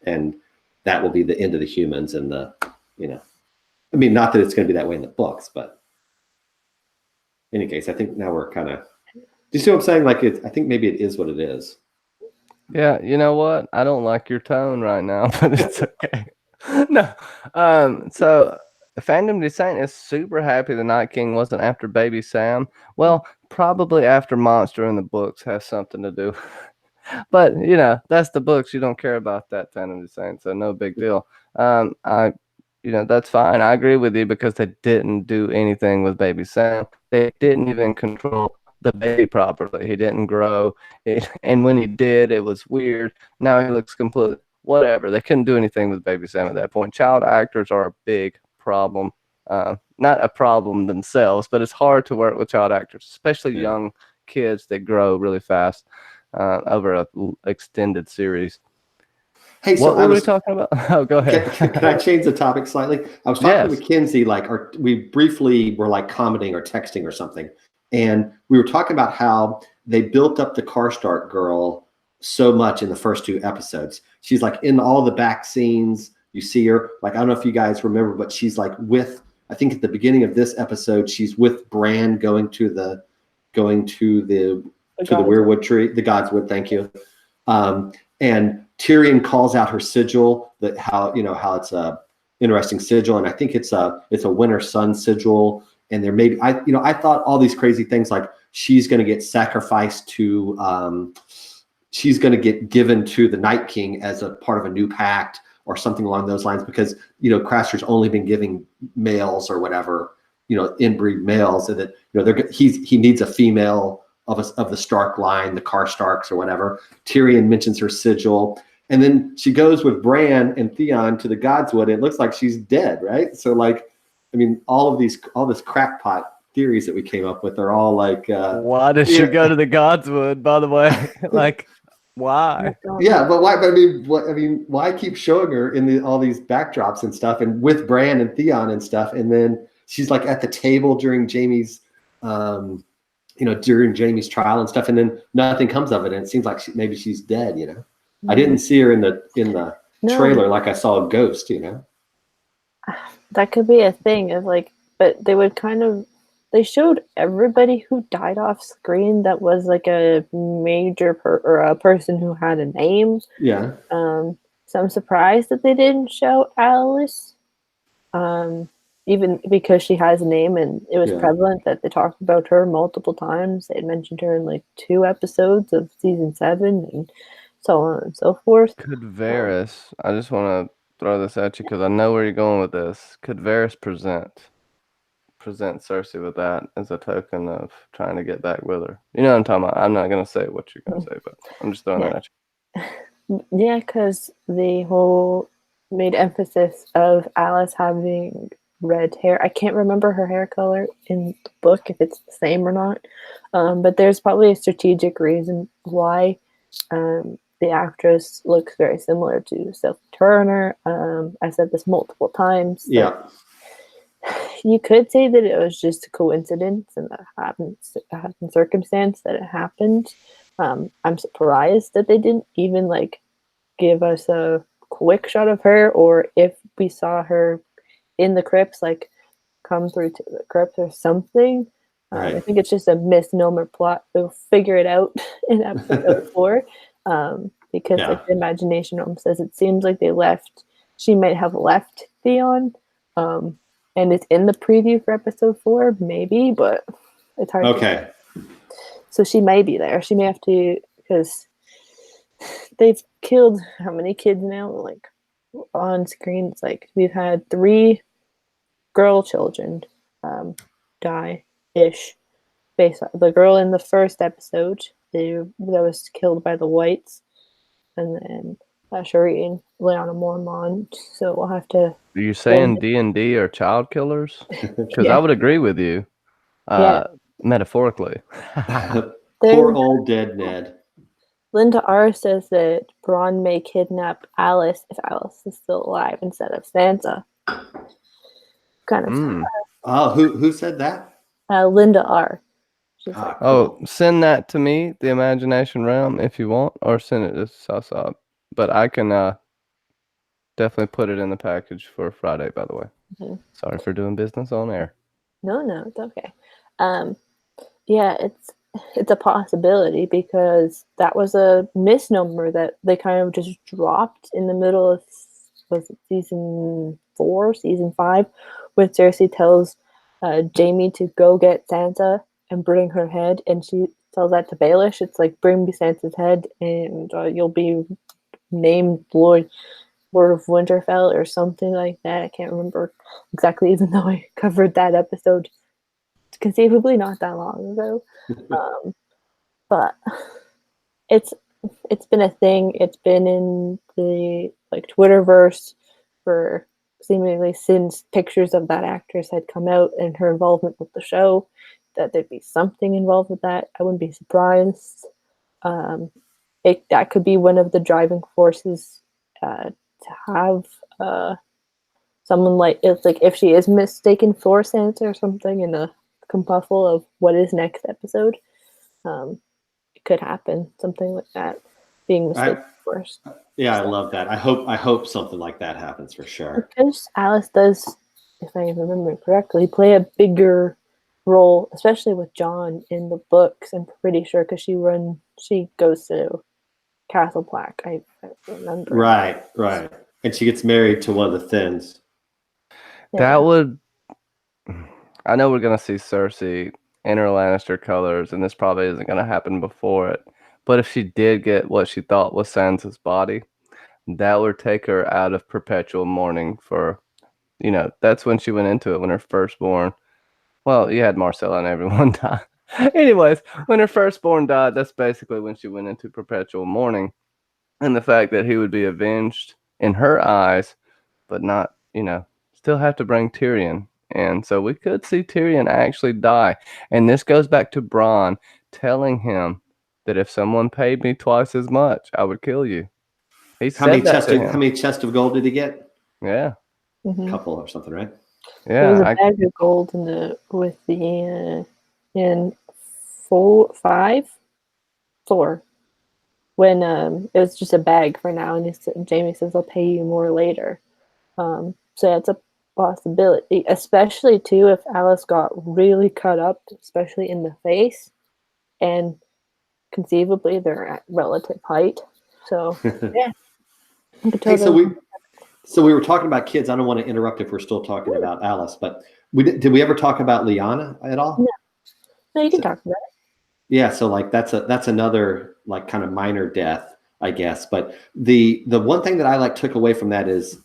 and that will be the end of the humans. And I mean, not that it's going to be that way in the books, but in any case, I think now we're kind of. Do you see what I'm saying? Like, I think maybe it is what it is. Yeah, you know what? I don't like your tone right now, but it's okay. No. So Fandom Descent is super happy the Night King wasn't after Baby Sam. Well, probably after Monster in the books has something to do. But that's the books. You don't care about that Fandom Descent, so no big deal. That's fine. I agree with you because they didn't do anything with Baby Sam. They didn't even control the baby properly. He didn't grow, and when he did, it was weird. Now he looks completely whatever. They couldn't do anything with Baby Sam at that point. Child actors are a big problem. Not a problem themselves, but it's hard to work with child actors, especially young kids that grow really fast over a extended series. Hey, what were we talking about? Oh, go ahead. Can I change the topic slightly? I was talking to Mackenzie, we briefly were like commenting or texting or something. And we were talking about how they built up the Karstark girl so much in the first 2 episodes. She's like in all the back scenes. You see her, like, I don't know if you guys remember, but she's like I think at the beginning of this episode, she's with Bran going to the Weirwood tree, the Godswood. Thank you. And Tyrion calls out her sigil, how it's a interesting sigil, and I think it's a winter sun sigil. And there may be, I thought all these crazy things, like she's going to get sacrificed to, she's going to get given to the Night King as a part of a new pact or something along those lines, because Craster's only been giving males or whatever, inbreed males, and that he needs a female of the Stark line, the Karstarks or whatever. Tyrion mentions her sigil, and then she goes with Bran and Theon to the Godswood, and it looks like she's dead, right? So, like, I mean, all this crackpot theories that we came up with are all like, why did she go to the Godswood, by the way? Like, why? Yeah, but why? But I mean, why keep showing her in all these backdrops and stuff, and with Bran and Theon and stuff, and then she's like at the table during Jaime's, during Jaime's trial and stuff, and then nothing comes of it, and it seems like maybe she's dead. I didn't see her in the trailer like I saw a ghost. That could be a thing of like, but they showed everybody who died off screen that was like a major or a person who had a name. Yeah. So I'm surprised that they didn't show Alice. Even because she has a name, and it was prevalent that they talked about her multiple times. They had mentioned her in like 2 episodes of season 7 and so on and so forth. Could Varys, I just want to throw this at you because I know where you're going with this. Could Varys present Cersei with that as a token of trying to get back with her? You know what I'm talking about? I'm not going to say what you're going to say, but I'm just throwing that at you. Yeah, because the whole made emphasis of Alice having red hair. I can't remember her hair color in the book, if it's the same or not. But there's probably a strategic reason why the actress looks very similar to Sophie Turner. I said this multiple times. Yeah. You could say that it was just a coincidence and a circumstance that it happened. I'm surprised that they didn't even like give us a quick shot of her, or if we saw her in the crypts, like come through to the crypts or something. Right. I think it's just a misnomer plot. We'll figure it out in episode 4. Because like the imagination realm says, it seems like she might have left Theon. And it's in the preview for episode 4, maybe, but it's hard. Okay. So she may be there. She may have to, because they've killed how many kids now? Like on screen, it's like we've had 3 girl children die ish. Based on the girl in the first episode, that was killed by the whites, and then Shuri and Leona Mormont. So we'll have to. Are you saying D&D are child killers? Because Yeah. I would agree with you, Yeah. metaphorically. Poor old dead Ned. Linda R says that Braun may kidnap Alice if Alice is still alive instead of Sansa. Kind of. Oh, who said that? Linda R. She's like, Oh, send that to me, the Imagination Realm, if you want, or send it to Sasa. But I can definitely put it in the package for Friday, by the way. Mhm. Sorry for doing business on air. No, it's okay. Yeah, it's a possibility because that was a misnomer that they kind of just dropped in the middle of, was it season 4, season 5, when Cersei tells Jaime to go get Sansa and bring her head, and she tells that to Baelish. It's like, bring me Sansa's head and you'll be named Lord of Winterfell or something like that. I can't remember exactly, even though I covered that episode conceivably not that long ago. But it's been a thing. It's been in the like Twitterverse for seemingly since pictures of that actress had come out and her involvement with the show, that there'd be something involved with that. I wouldn't be surprised. That could be one of the driving forces to have someone like, it's like if she is mistaken for Sansa or something in a compuffle of what is next episode, it could happen, something like that, being mistaken for. Yeah, I love that. I hope something like that happens for sure. Because Alice does, if I remember correctly, play a bigger role, especially with John in the books. I'm pretty sure because she goes to Castle Black. I remember. Right, and she gets married to one of the Thins. Yeah. That would. I know we're gonna see Cersei in her Lannister colors, and this probably isn't gonna happen before it. But if she did get what she thought was Sansa's body, that would take her out of perpetual mourning for, that's when she went into it, when her firstborn. Well, you had Marcella and everyone die. Anyways, when her firstborn died, that's basically when she went into perpetual mourning, and the fact that he would be avenged in her eyes, but not, still have to bring Tyrion. And so we could see Tyrion actually die. And this goes back to Bronn telling him that if someone paid me twice as much, I would kill you. He How many said that to him. How many chests of gold did he get? Yeah. Mm-hmm. A couple or something, right? Yeah. There was a bag of gold in 4 when it was just a bag for now, and Jamie says, "I'll pay you more later." So that's a possibility, especially too if Alice got really cut up, especially in the face, and conceivably they're at relative height. So yeah. Hey, so we were talking about kids. I don't want to interrupt if we're still talking about Alice, but did we ever talk about Lyanna at all? No, you can talk about it. Yeah, so like that's another like kind of minor death, I guess. But the one thing that I took away from that is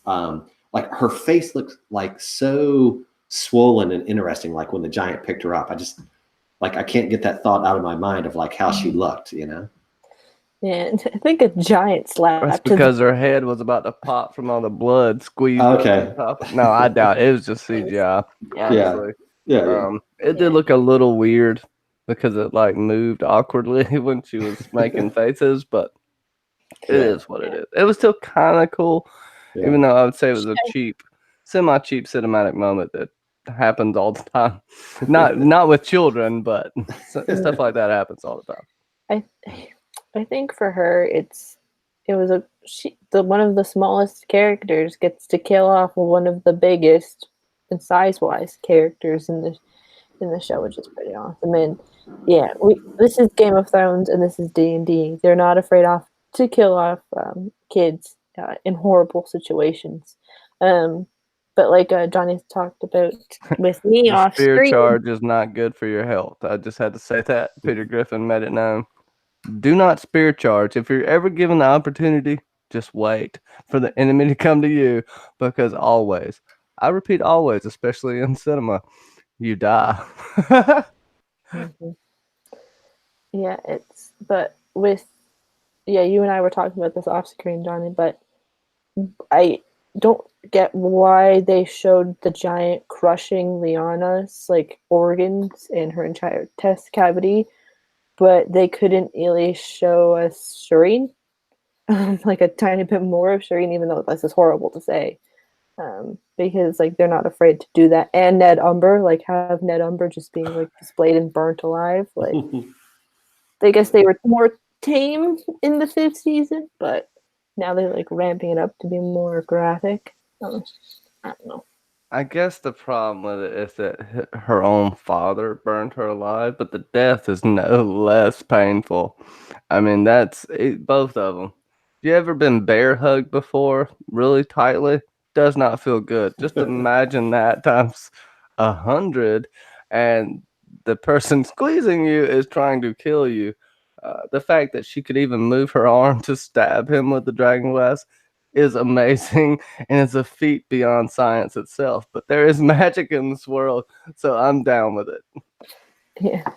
like her face looked like so swollen and interesting. Like when the giant picked her up, I just I can't get that thought out of my mind of like how she looked, Yeah, I think a giant slap. That's because her head was about to pop from all the blood squeezed. Okay. No, I doubt it. It was just CGI. Honestly. Yeah. It did look a little weird because it moved awkwardly when she was making faces, but it is what it is. It was still kind of cool, even though I would say it was a semi-cheap cinematic moment that happens all the time. Not with children, but stuff like that happens all the time. I think for her, one of the smallest characters gets to kill off one of the biggest and size-wise characters in the show, which is pretty awesome. And yeah, this is Game of Thrones and this is D&D. They're not afraid to kill off kids in horrible situations. But like Johnny talked about with me off spear screen, charge is not good for your health. I just had to say that. Peter Griffin made it known. Do not spear charge. If you're ever given the opportunity, just wait for the enemy to come to you, because always, I repeat always, especially in cinema, you die. Mhm. Yeah, but you and I were talking about this off screen, Johnny, but I don't get why they showed the giant crushing Liana's like organs in her entire test cavity, but they couldn't really show us Shireen, like a tiny bit more of Shireen, even though this is horrible to say, because like they're not afraid to do that. And Ned Umber, like have Ned Umber just being like displayed and burnt alive, like I guess they were more tame in the fifth season, but now they're like ramping it up to be more graphic. I don't know. I guess the problem with it is that her own father burned her alive, but the death is no less painful. I mean, both of them. You ever been bear hugged before, really tightly? Does not feel good. Just imagine that times 100, and the person squeezing you is trying to kill you. The fact that she could even move her arm to stab him with the dragon glass is amazing, and it's a feat beyond science itself. But there is magic in this world, so I'm down with it. Yeah.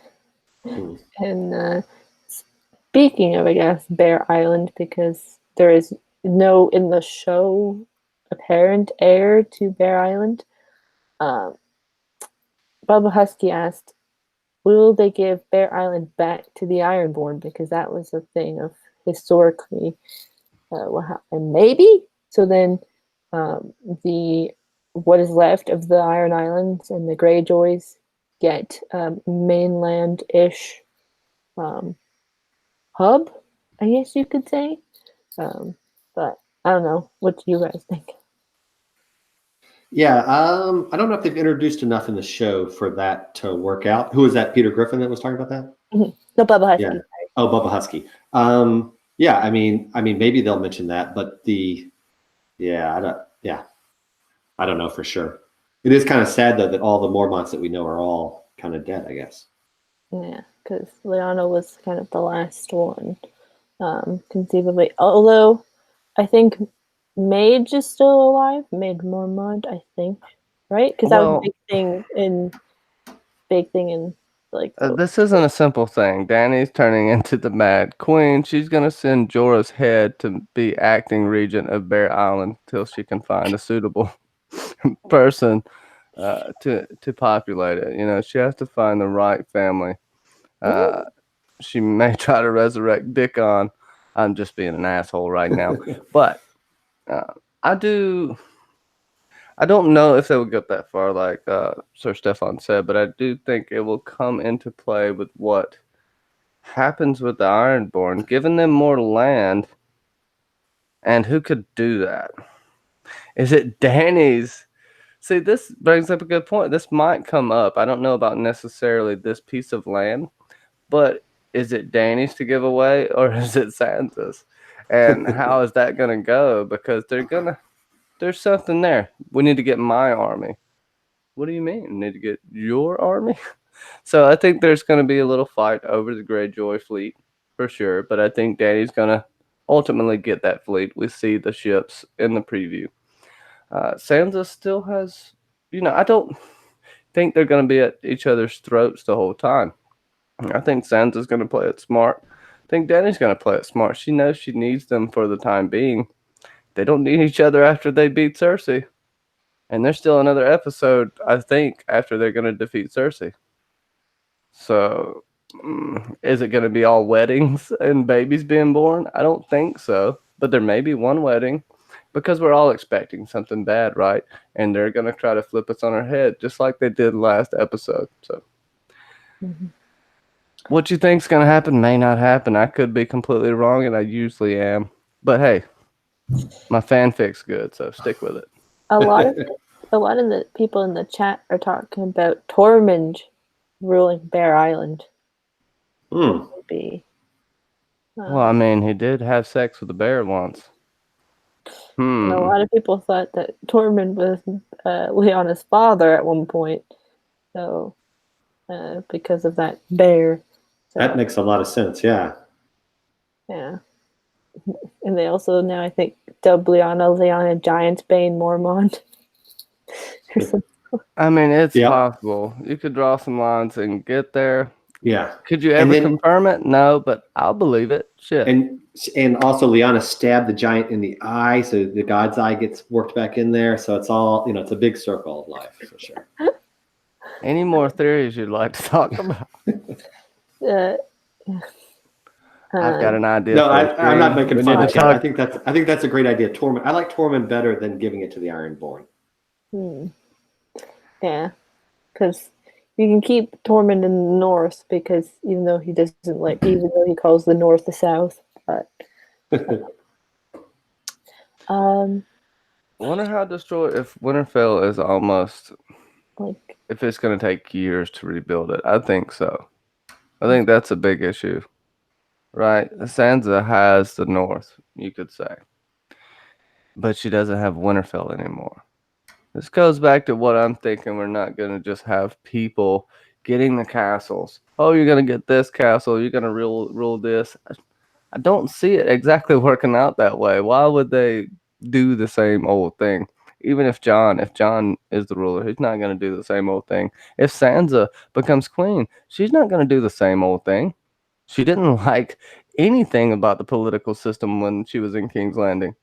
And speaking of, I guess, Bear Island, because there is no in the show apparent heir to Bear Island. Um, Bubba Husky asked, "Will they give Bear Island back to the Ironborn?" Because that was a thing of historically what happened. Maybe. So then, the what is left of the Iron Islands and the Greyjoys get mainland-ish hub, I guess you could say. But I don't know. What do you guys think? Yeah, I don't know if they've introduced enough in the show for that to work out. Who was that? Peter Griffin that was talking about that? No, Bubba Husky. Yeah. Sorry. Oh, Bubba Husky. Yeah, I mean, maybe they'll mention that, but I don't know for sure. It is kind of sad though that all the Mormonts that we know are all kind of dead, I guess. Yeah, because Liana was kind of the last one, conceivably. Although I think Mage is still alive. Mage Mormont, I think, right? Because that was a Well, big thing in like the. this isn't a simple thing. Danny's turning into the Mad Queen. She's gonna send Jorah's head to be acting regent of Bear Island till she can find a suitable person to populate it. You know, she has to find the right family. She may try to resurrect Dickon. I'm just being an asshole right now, but uh, I do. I don't know if they will get that far, like Sir Stefan said, but I do think it will come into play with what happens with the Ironborn, giving them more land. And who could do that? Is it Danny's? See, this brings up a good point. This might come up. I don't know about necessarily this piece of land, but is it Danny's to give away or is it Santa's? And how is that going to go? Because there's something there. We need to get my army. What do you mean? We need to get your army? So I think there's going to be a little fight over the Greyjoy fleet for sure, but I think Danny's going to ultimately get that fleet. We see the ships in the preview. Sansa still has, I don't think they're going to be at each other's throats the whole time. I think Sansa's going to play it smart. I think Danny's going to play it smart. She knows she needs them for the time being. They don't need each other after they beat Cersei. And there's still another episode, I think, after they're going to defeat Cersei. So, is it going to be all weddings and babies being born? I don't think so. But there may be one wedding because we're all expecting something bad, right? And they're going to try to flip us on our head just like they did last episode. So, what you think's going to happen may not happen. I could be completely wrong, and I usually am. But hey, my fanfic's good, so stick with it. A lot of the people in the chat are talking about Tormund ruling Bear Island. Hmm. Would be. Well, I mean, he did have sex with a bear once. And a lot of people thought that Tormund was Lyanna's father at one point. So, because of that bear. So, That makes a lot of sense. Yeah. yeah. And they also now, I think, dubbed Lyanna Giantbane Mormont. Or something I mean, it's Yep. possible. You could draw some lines and get there. Yeah. Could you And ever then confirm it? No, but I'll believe it. Shit. and also Liana stabbed the giant in the eye, so the God's eye gets worked back in there. So it's all, it's a big circle of life for sure. Any more theories you'd like to talk about? I've got an idea. No, for a I'm not dream. making We fun need of to it. talk. I think that's a great idea. Tormund. I like Tormund better than giving it to the Ironborn. Yeah, because you can keep Tormund in the north because even though he calls the north the south, but I wonder how destroyed if Winterfell is almost like if it's going to take years to rebuild it. I think so. I think that's a big issue, right? Sansa has the north, you could say, but she doesn't have Winterfell anymore. This goes back to what I'm thinking. We're not going to just have people getting the castles. Oh, you're going to get this castle. You're going to rule this. I don't see it exactly working out that way. Why would they do the same old thing? Even if John is the ruler, he's not going to do the same old thing. If Sansa becomes queen, she's not going to do the same old thing. She didn't like anything about the political system when she was in King's Landing.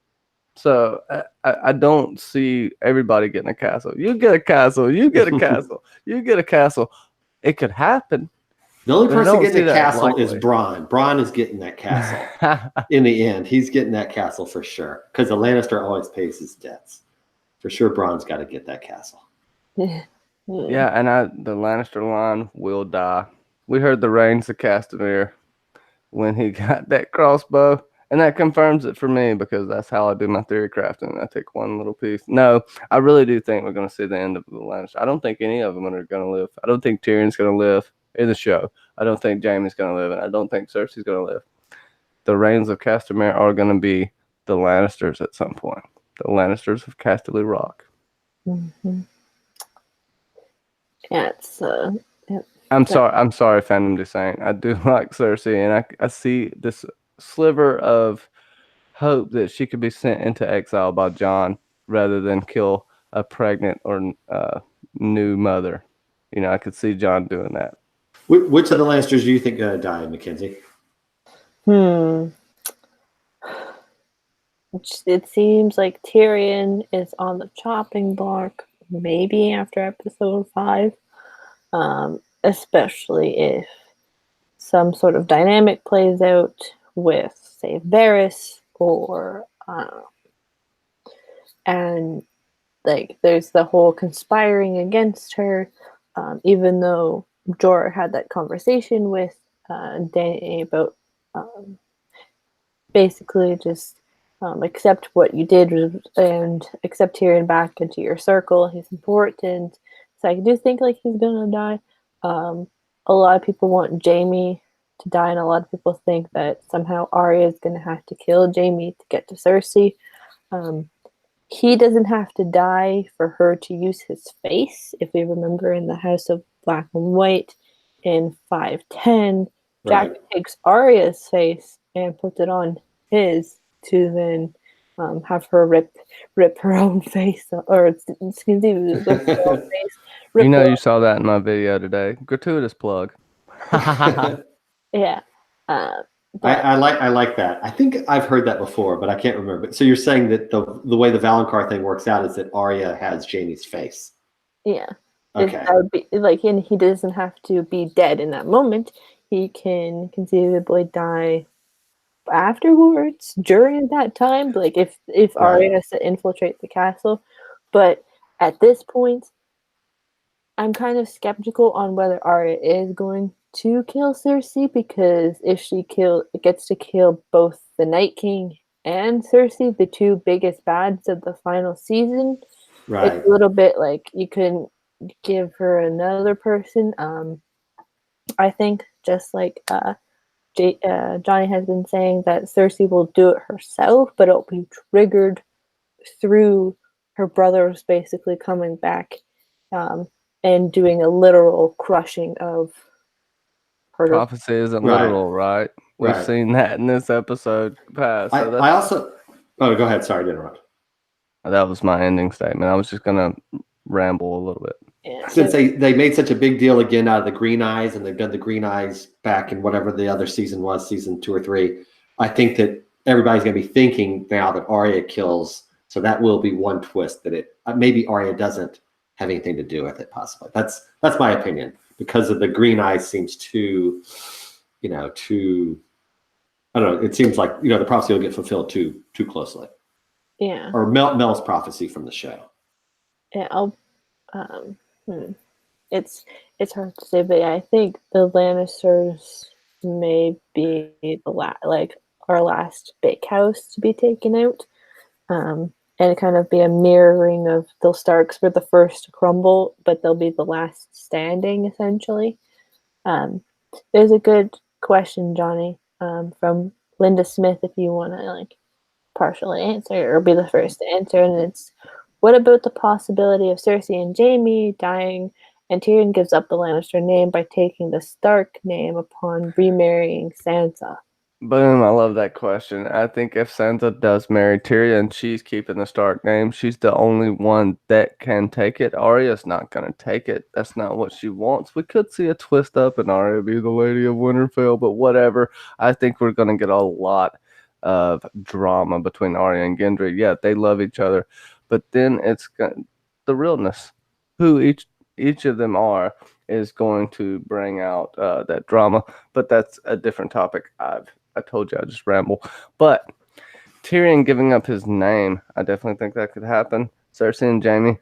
So I don't see everybody getting a castle. You get a castle. You get a castle. You get a castle. It could happen. The only person getting a castle likely. is Bronn. Bronn is getting that castle. In the end, he's getting that castle for sure. Because the Lannister always pays his debts. For sure, Bronn's got to get that castle. Yeah, and the Lannister line will die. We heard the Reigns of Castamere when he got that crossbow. And that confirms it for me because that's how I do my theory crafting. I take one little piece. No, I really do think we're going to see the end of the Lannister. I don't think any of them are going to live. I don't think Tyrion's going to live in the show. I don't think Jaime's going to live. And I don't think Cersei's going to live. The Reigns of Castamere are going to be the Lannisters at some point. The Lannisters of Casterly Rock. Mm-hmm. Yeah, it's I'm sorry, Phantom Descent. I do like Cersei, and I see this sliver of hope that she could be sent into exile by Jon rather than kill a pregnant or new mother. I could see Jon doing that. Which of the Lannisters do you think going to die, Mackenzie? It seems like Tyrion is on the chopping block, maybe after episode 5, especially if some sort of dynamic plays out with, say, Varys or and like there's the whole conspiring against her, even though Jorah had that conversation with Dany about basically just accept what you did and accept Tyrion back into your circle. He's important. So I do think like he's gonna die. A lot of people want Jaime to die, and a lot of people think that somehow Arya is gonna have to kill Jaime to get to Cersei. He doesn't have to die for her to use his face. If we remember in the House of Black and White in 5:10, Jack takes Arya's face and puts it on his to then have her rip her own face, or excuse me, rip her own face. You saw that in my video today. Gratuitous plug. Yeah. I like that. I think I've heard that before, but I can't remember. So you're saying that the way the Valonqar thing works out is that Arya has Jaime's face. Yeah. Okay. That would be like, and he doesn't have to be dead in that moment. He can conceivably die afterwards, during that time, like if Arya has to infiltrate the castle. But at this point, I'm kind of skeptical on whether Arya is going to kill Cersei, because if she gets to kill both the Night King and Cersei, the two biggest bads of the final season, it's a little bit like you couldn't give her another person. I think just like Johnny has been saying that Cersei will do it herself, but it'll be triggered through her brothers basically coming back and doing a literal crushing of her. Prophecy isn't literal, right? We've seen that in this episode past. So I also... Oh, go ahead. Sorry to interrupt. That was my ending statement. I was just going to ramble a little bit. Yeah, Since they made such a big deal again out of the green eyes, and they've done the green eyes back in whatever the other season was, season 2 or 3, I think that everybody's going to be thinking now that Arya kills. So that will be one twist that it maybe Arya doesn't have anything to do with it. Possibly that's my opinion, because of the green eyes seems too, too. I don't know. It seems like the prophecy will get fulfilled too closely. Yeah. Or Mel's prophecy from the show. Yeah. It's hard to say, but yeah, I think the Lannisters may be our last big house to be taken out, and kind of be a mirroring of the Starks were the first to crumble, but they'll be the last standing essentially. There's a good question, Johnny, from Linda Smith, if you want to partially answer or be the first to answer, and it's, what about the possibility of Cersei and Jaime dying, and Tyrion gives up the Lannister name by taking the Stark name upon remarrying Sansa? Boom, I love that question. I think if Sansa does marry Tyrion, she's keeping the Stark name. She's the only one that can take it. Arya's not going to take it. That's not what she wants. We could see a twist up and Arya be the Lady of Winterfell, but whatever. I think we're going to get a lot of drama between Arya and Gendry. Yeah, they love each other, but then it's the realness. Who each of them are is going to bring out that drama, but that's a different topic. I told you I just ramble. But Tyrion giving up his name, I definitely think that could happen. Cersei and Jaime,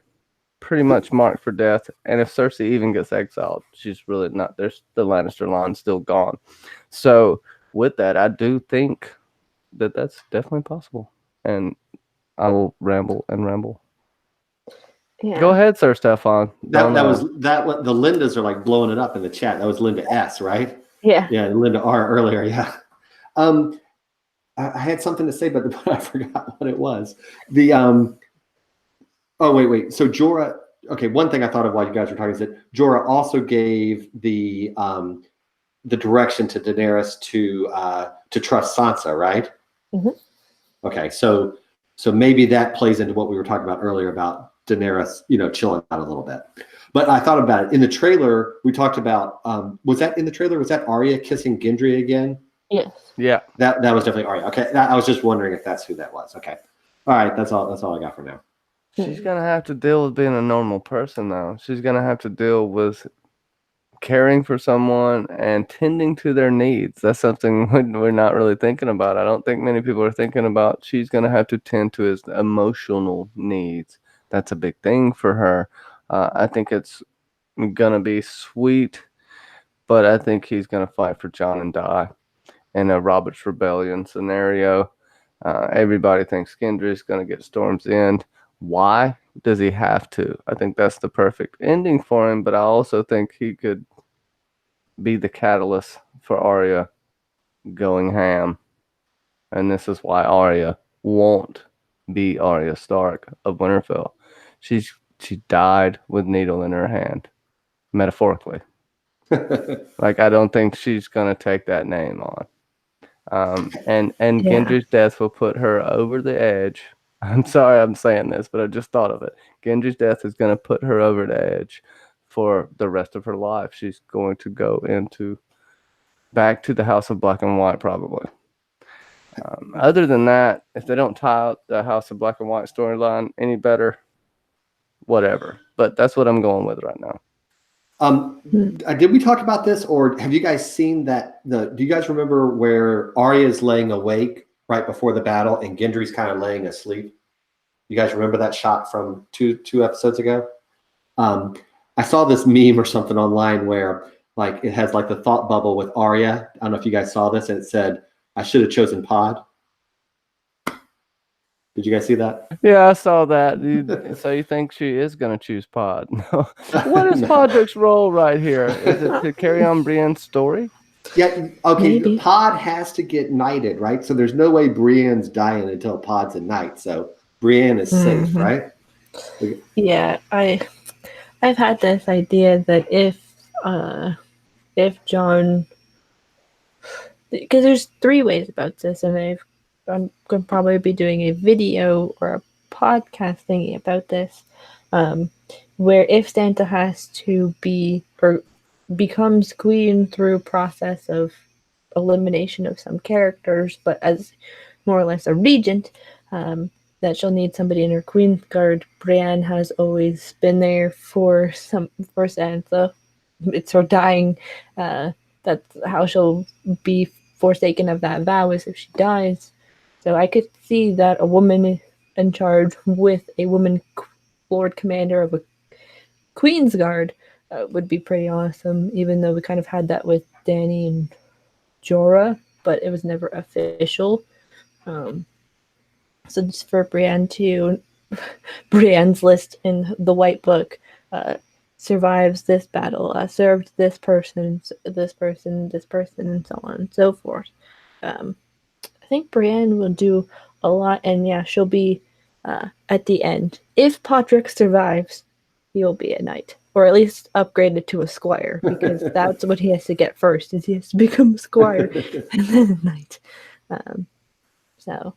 pretty much marked for death. And if Cersei even gets exiled, she's really not. There's the Lannister line still gone. So with that, I do think that that's definitely possible. And I will ramble and ramble. Yeah. Go ahead, Sir Stefan. That was the Lindas are like blowing it up in the chat. That was Linda S, right? Yeah. Yeah, and Linda R earlier. Yeah. I had something to say, but I forgot what it was. The oh wait. So Jorah. Okay, one thing I thought of while you guys were talking is that Jorah also gave the direction to Daenerys to trust Sansa, right? Mm-hmm. Okay, so maybe that plays into what we were talking about earlier about Daenerys, chilling out a little bit. But I thought about it in the trailer. We talked about was that in the trailer? Was that Arya kissing Gendry again? Yes. Yeah. That was definitely Arya. Okay, I was just wondering if that's who that was. Okay, all right. That's all I got for now. She's gonna have to deal with being a normal person now. She's gonna have to deal with caring for someone and tending to their needs. That's something we're not really thinking about. I don't think many people are thinking about. She's gonna have to tend to his emotional needs. That's a big thing for her. I think it's gonna be sweet, but I think he's gonna fight for Jon and die in a Robert's Rebellion scenario. Everybody thinks Gendry's going to get Storm's End. Why does he have to? I think that's the perfect ending for him, but I also think he could be the catalyst for Arya going ham. And this is why Arya won't be Arya Stark of Winterfell. She died with needle in her hand, metaphorically. I don't think she's going to take that name on. And Gendry's death will put her over the edge. I'm sorry I'm saying this, but I just thought of it. Gendry's death is going to put her over the edge for the rest of her life. She's going to go back to the House of Black and White, probably. Other than that, if they don't tie out the House of Black and White storyline any better, whatever. But that's what I'm going with right now. Did we talk about this, or have you guys seen that? Do you guys remember where Arya is laying awake right before the battle and Gendry's kind of laying asleep? You guys remember that shot from two episodes ago? I saw this meme or something online where it has the thought bubble with Arya. I don't know if you guys saw this, and it said, "I should have chosen Pod." Did you guys see that? Yeah, I saw that. So you think she is going to choose Pod? No. What is Podrick's role right here? Is it to carry on Brienne's story? Yeah, okay. Maybe. Pod has to get knighted, right? So there's no way Brienne's dying until Pod's a knight. So Brienne is safe, right? Yeah, I've had this idea that if Jon, because there's 3 ways about this, and I'm going to probably be doing a video or a podcast thingy about this. where if Santa has to be or becomes queen through process of elimination of some characters, but as more or less a regent, that she'll need somebody in her queen's guard. Brienne has always been there for Sansa. It's her dying. That's how she'll be forsaken of that vow, is if she dies. So I could see that a woman in charge with a woman lord commander of a queen's guard would be pretty awesome. Even though we kind of had that with Dany and Jorah, but it was never official. Um, so just for Brienne to Brienne's list in the White Book, survives this battle, served this person, this person, this person, and so on and so forth. I think Brienne will do a lot, and yeah, she'll be at the end. If Podrick survives, he will be a knight, or at least upgraded to a squire, because that's what he has to get first. Is he has to become a squire and then a knight. So,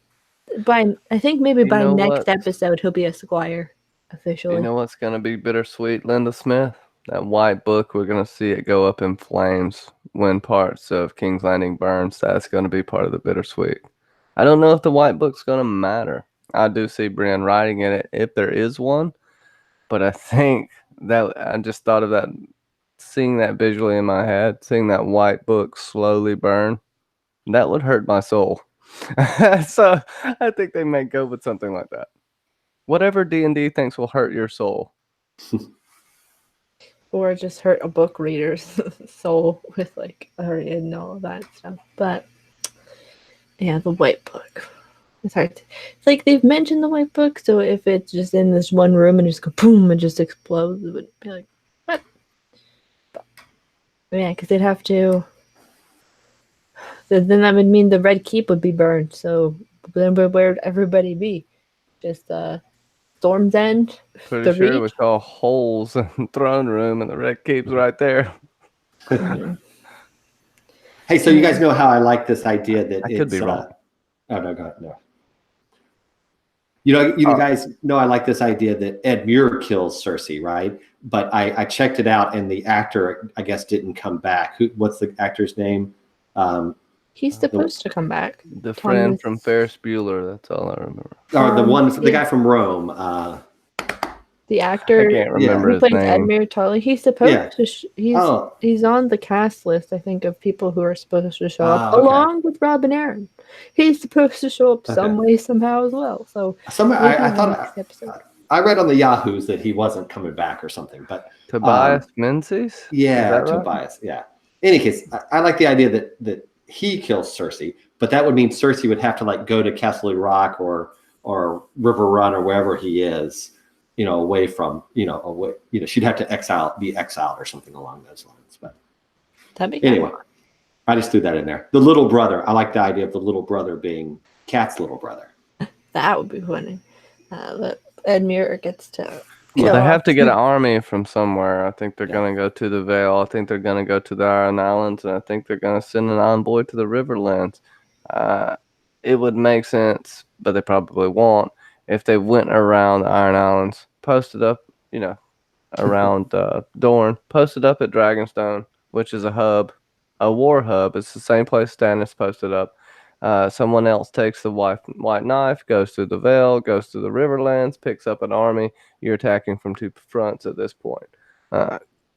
I think maybe by next episode he'll be a squire officially. You know what's gonna be bittersweet, Linda Smith? That White Book, we're gonna see it go up in flames when parts of King's Landing burns. That's gonna be part of the bittersweet. I don't know if the White Book's gonna matter. I do see Brienne writing in it if there is one, but I think that I just thought of that, seeing that visually in my head, seeing that White Book slowly burn, that would hurt my soul. So I think they may go with something like that. Whatever D&D thinks will hurt your soul. Or just hurt a book reader's soul with like Arya and all of that stuff. But yeah, the White Book. It's hard. It's like they've mentioned the White Book, so if it's just in this one room and just go boom and just explodes, it would be like, what? But, yeah, because they'd have to. So then that would mean the Red Keep would be burned. So then where would everybody be? Just Storm's End. Pretty sure it was called holes in the throne room, and the Red Keep's right there. Hey, so you guys know how I like this idea that I could be wrong. Oh no, go ahead. No. You guys know I like this idea that Ed Muir kills Cersei, right? But I checked it out, and the actor, I guess, didn't come back. What's the actor's name? He's supposed to come back. The friend from Ferris Bueller. That's all I remember. Or the guy from Rome. The actor. I can't remember who his plays name. Edmure Tully. He's supposed to. He's on the cast list, I think, of people who are supposed to show up, along with Robin Aaron. He's supposed to show up some way, somehow as well. So I thought I read on the Yahoos that he wasn't coming back or something. But Tobias Menzies. Yeah, Tobias. Right? Yeah. In any case, I like the idea that he kills Cersei, but that would mean Cersei would have to like go to Castle Rock or River Run or wherever he is, away from, she'd have to be exiled or something along those lines. But anyway, I just threw that in there. The little brother. I like the idea of the little brother being Kat's little brother. That would be funny. That Edmure gets to. Well, they have to get an army from somewhere. I think they're going to go to the Vale. I think they're going to go to the Iron Islands, and I think they're going to send an envoy to the Riverlands. It would make sense, but they probably won't, if they went around the Iron Islands, posted up, around Dorne, posted up at Dragonstone, which is a war hub. It's the same place Stannis posted up. Someone else takes the white knife, goes through the Vale, goes through the Riverlands, picks up an army. You're attacking from two fronts at this point.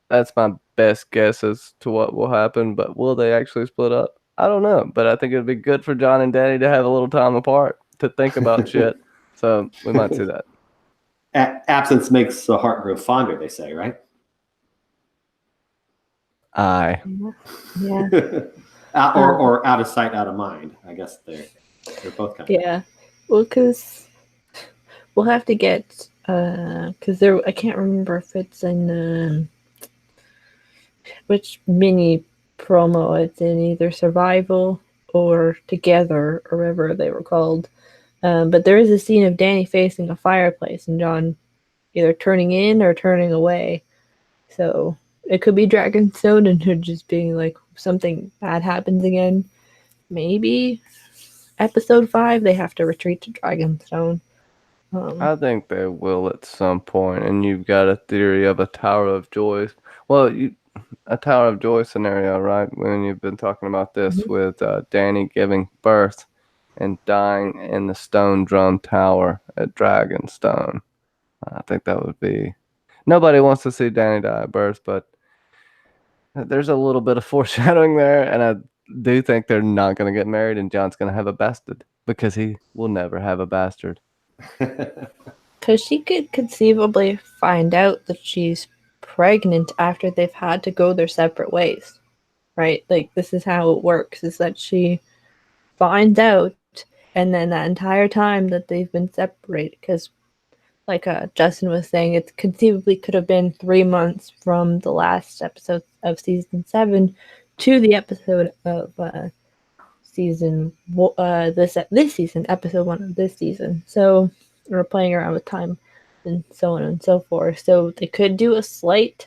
That's my best guess as to what will happen, but will they actually split up? I don't know, but I think it would be good for Jon and Dany to have a little time apart to think about shit. So we might see that. Absence makes the heart grow fonder, they say, right? Aye. Yeah. Or out of sight, out of mind. I guess they're both kind of. Yeah. Well, because we'll have to get because I can't remember if it's in which mini promo it's in, either Survival or Together or whatever they were called. But there is a scene of Dany facing a fireplace and Jon either turning in or turning away. So it could be Dragonstone and her just being like something bad happens again. Maybe episode 5 they have to retreat to Dragonstone. Um, I think they will at some point, and you've got a theory of a Tower of Joy. Well, a Tower of Joy scenario, right? When you've been talking about this Mhm. with Danny giving birth and dying in the Stone Drum Tower at Dragonstone. I think that would be. Nobody wants to see Danny die at birth, but there's a little bit of foreshadowing there, and I do think they're not going to get married, and John's going to have a bastard because he will never have a bastard. Because she could conceivably find out that she's pregnant after they've had to go their separate ways, right? Like, this is how it works, is that she finds out, and then that entire time that they've been separated, because, like Justin was saying, it conceivably could have been 3 months from the last episode of season 7 to the episode of this season, episode 1 of this season. So we're playing around with time and so on and so forth. So they could do a slight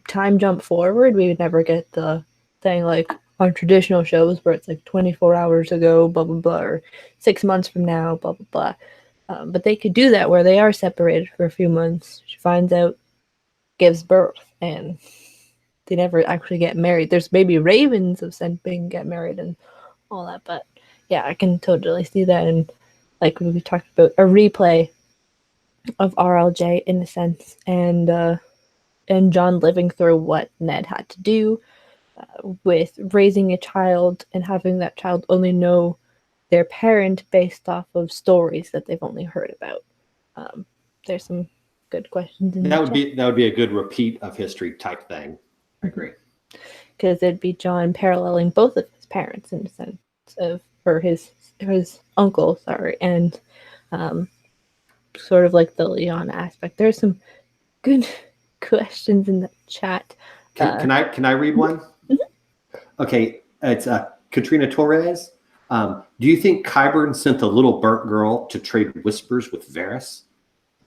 time jump forward. We would never get the thing like on traditional shows where it's like 24 hours ago, blah blah blah, or 6 months from now, blah blah blah. But they could do that where they are separated for a few months. She finds out, gives birth, and they never actually get married. There's maybe ravens of Sendbing get married and all that, but yeah, I can totally see that. And like we talked about, a replay of RLJ in a sense, and John living through what Ned had to do with raising a child and having that child only know their parent based off of stories that they've only heard about. There's some good questions in That the would be a good repeat of history type thing. I agree. because it'd be John paralleling both of his parents in a sense of, or his uncle, sorry, and sort of like the Leon aspect. There's some good questions in the chat. Can I read one? Okay, it's Katrina Torres. Do you think Qyburn sent the little burnt girl to trade whispers with Varys?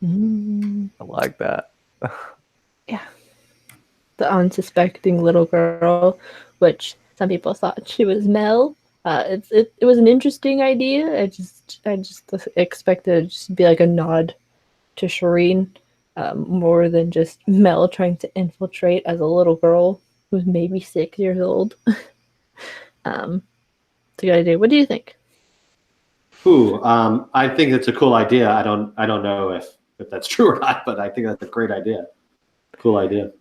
I like that. Yeah, the unsuspecting little girl, which some people thought she was Mel. It was an interesting idea. I just expected it to be like a nod to Shireen, more than just Mel trying to infiltrate as a little girl who's maybe 6 years old. It's a good idea. What do you think? Ooh, I think it's a cool idea. I don't know if that's true or not, but I think that's a great idea. Cool idea.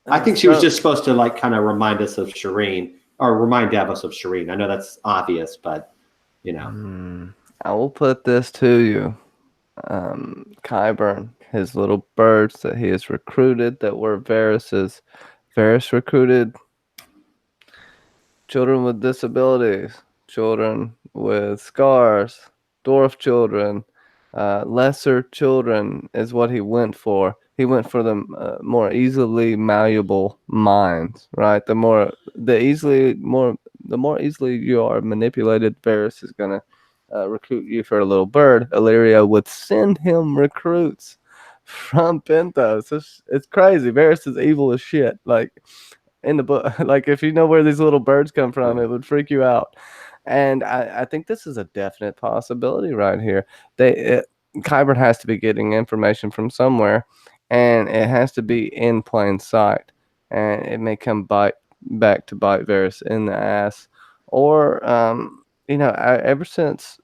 I think she was just supposed to like kind of remind us of Shireen, or remind Davos of Shireen. I know that's obvious, but you know. I will put this to you. Qyburn, his little birds that he has recruited that were Varys's. Varys recruited children with disabilities, children with scars, dwarf children, lesser children is what he went for. He went for the more easily malleable minds, right? The more easily you are manipulated, Varys is gonna recruit you for a little bird. Illyria would send him recruits from Pentos. It's crazy. Varys is evil as shit. Like in the book, like if you know where these little birds come from, it would freak you out. And I think this is a definite possibility right here. Qyburn has to be getting information from somewhere, and it has to be in plain sight, and it may come back to bite Varys in the ass, or ever since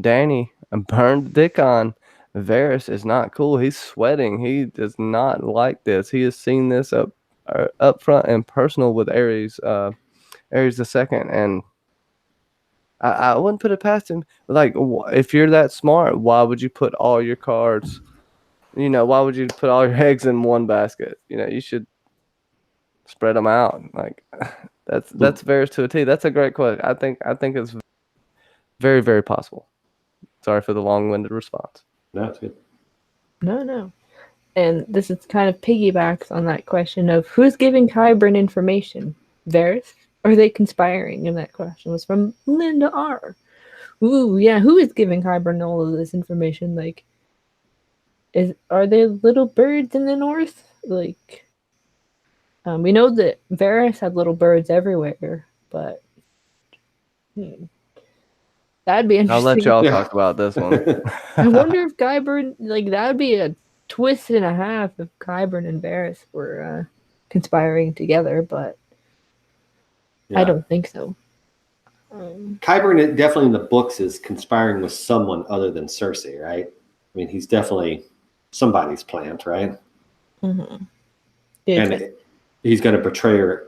Danny burned Dick on, Varys is not cool. He's sweating. He does not like this. He has seen this up front and personal with Ares the second, and I wouldn't put it past him. Like, if you're that smart, why would you put all your cards? Why would you put all your eggs in one basket? You should spread them out. Like, that's Varys to a T. That's a great question. I think it's very, very possible. Sorry for the long-winded response. No, it's good. No. And this is kind of piggybacks on that question of who's giving Qyburn information? Varys? Or are they conspiring? And that question was from Linda R. Ooh, yeah, who is giving Qyburn all of this information? Like, are there little birds in the north? Like, we know that Varys had little birds everywhere, but That'd be I'll let interesting. y'all Yeah. talk about this one. I wonder if Qyburn, like, that would be a twist and a half if Qyburn and Varys were conspiring together, but I Yeah. don't think so. Qyburn definitely in the books is conspiring with someone other than Cersei, right? I mean, he's definitely somebody's plant, right? Mm-hmm. And he's going to betray her,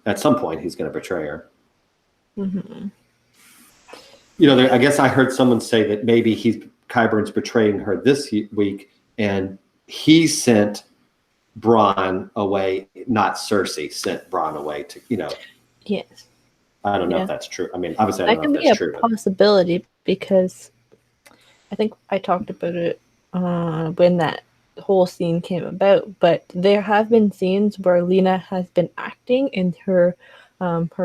at some point he's going to betray her. Mm-hmm. I guess I heard someone say that maybe Qyburn's betraying her this week, and he sent Bronn away, not Cersei sent Bronn away to, Yes. I don't know if that's true. I mean, obviously I That don't can know if be a that's true. possibility because I think I talked about it when that whole scene came about, but there have been scenes where Lena has been acting and her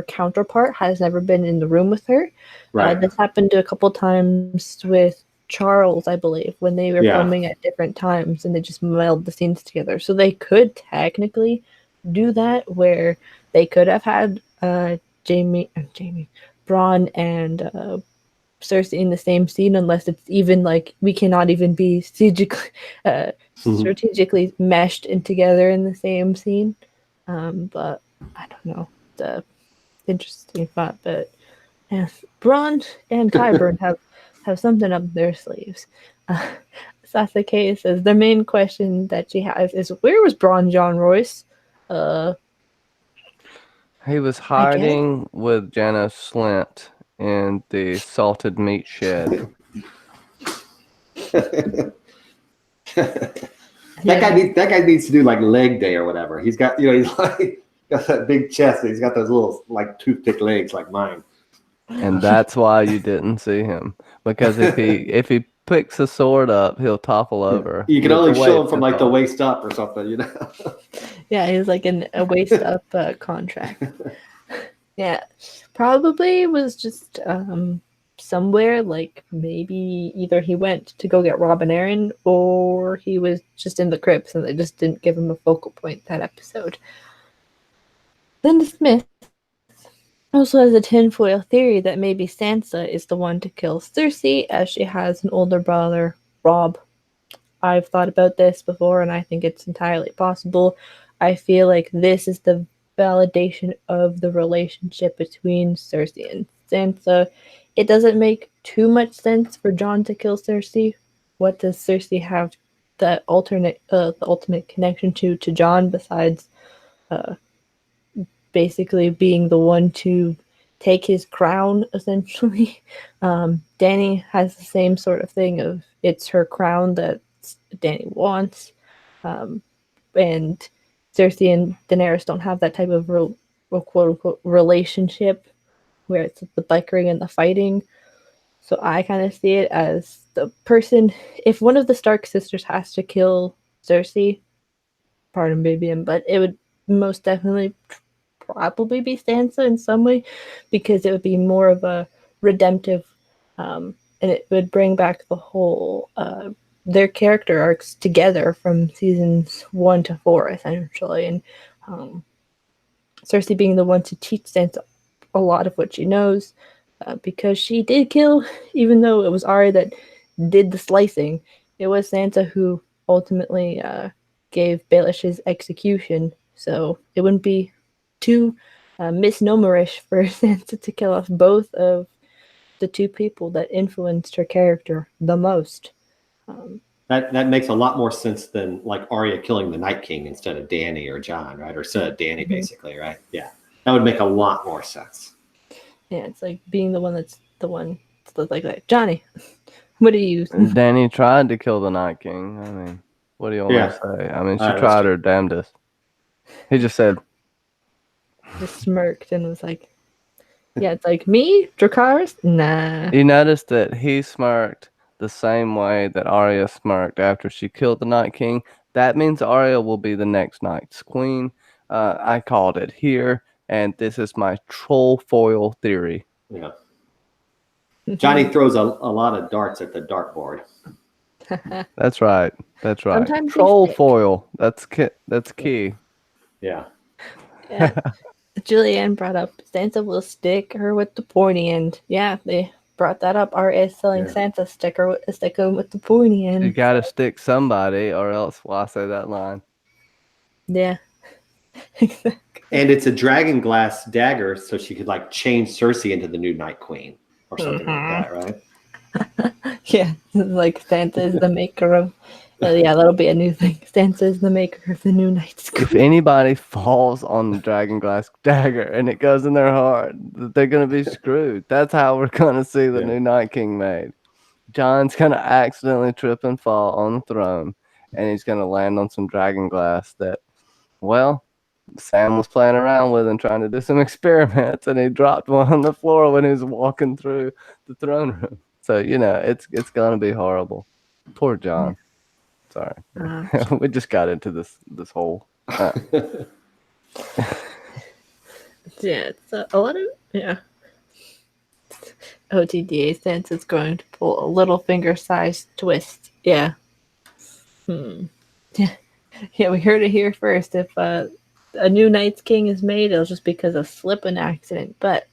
counterpart has never been in the room with her. Right. This happened a couple times with Charles, I believe, when they were filming at different times and they just melded the scenes together. So they could technically do that where they could have had Bronn and Cersei in the same scene, unless it's even like we cannot even be strategically meshed in together in the same scene. But I don't know. The interesting thought, but yes, Bronn and Qyburn have something up their sleeves. Sasuke says the main question that she has is where was Bronn John Royce? He was hiding with Janos Slint in the salted meat shed. That guy needs to do like leg day or whatever. He's got he's like got that big chest. And he's got those little like toothpick legs like mine. And that's why you didn't see him, because if he picks a sword up, he'll topple over. You can with only the show weight him from too like the far. waist up or something, Yeah, he's like in a waist up contract. Yeah, probably was just somewhere like maybe either he went to go get Rob and Aaron or he was just in the crypts and they just didn't give him a focal point that episode. Linda Smith also has a tinfoil theory that maybe Sansa is the one to kill Cersei as she has an older brother, Rob. I've thought about this before and I think it's entirely possible. I feel like this is the validation of the relationship between Cersei and Sansa. It doesn't make too much sense for Jon to kill Cersei. What does Cersei have the ultimate connection to Jon besides basically being the one to take his crown, essentially? Dany has the same sort of thing of it's her crown that Dany wants. And Cersei and Daenerys don't have that type of quote unquote relationship where it's the bickering and the fighting. So I kind of see it as the person. If one of the Stark sisters has to kill Cersei, pardon baby, but it would most definitely probably be Sansa in some way because it would be more of a redemptive, and it would bring back the whole their character arcs together from seasons 1 to 4 essentially, and Cersei being the one to teach Sansa a lot of what she knows because she did kill, even though it was Arya that did the slicing. It was Sansa who ultimately gave Baelish's execution, so it wouldn't be too misnomerish for Sansa to kill off both of the two people that influenced her character the most. That makes a lot more sense than like Arya killing the Night King instead of Dany or Jon, right? Or instead of Dany, basically, right? Yeah, that would make a lot more sense. Yeah, it's like being the one that's like Johnny. What do you? Dany tried to kill the Night King. I mean, what do you want me to say? I mean, she tried her damnedest. He just said, just smirked and was like, "Yeah, it's like me, Dracarys. Nah." You noticed that he smirked the same way that Arya smirked after she killed the Night King. That means Arya will be the next Night's Queen. I called it here, and this is my troll foil theory. Yeah. Johnny throws a lot of darts at the dartboard. That's right. That's right. Sometimes troll foil. That's key. Yeah. Yeah. Julianne brought up Sansa will stick her with the pointy end. Yeah, they brought that up. Arya is selling Sansa sticker with the pointy end. You got to stick somebody, or else why say that line? Yeah. Exactly. And it's a dragon glass dagger, so she could like change Cersei into the new Night Queen or something like that, right? Yeah, like Sansa is the maker of. Yeah, that'll be a new thing. Sansa is the maker of the new Night's Queen. If anybody falls on the dragon glass dagger and it goes in their heart, they're gonna be screwed. That's how we're gonna see the new Night King made. John's gonna accidentally trip and fall on the throne, and he's gonna land on some dragon glass that, well, Sam was playing around with and trying to do some experiments, and he dropped one on the floor when he was walking through the throne room. So it's gonna be horrible. Poor John. Sorry, we just got into this hole. Yeah, it's a lot of OTDA sense it's going to pull a little finger-sized twist. Yeah. Yeah, we heard it here first. If a new Night's King is made, it'll just because of slip and accident. But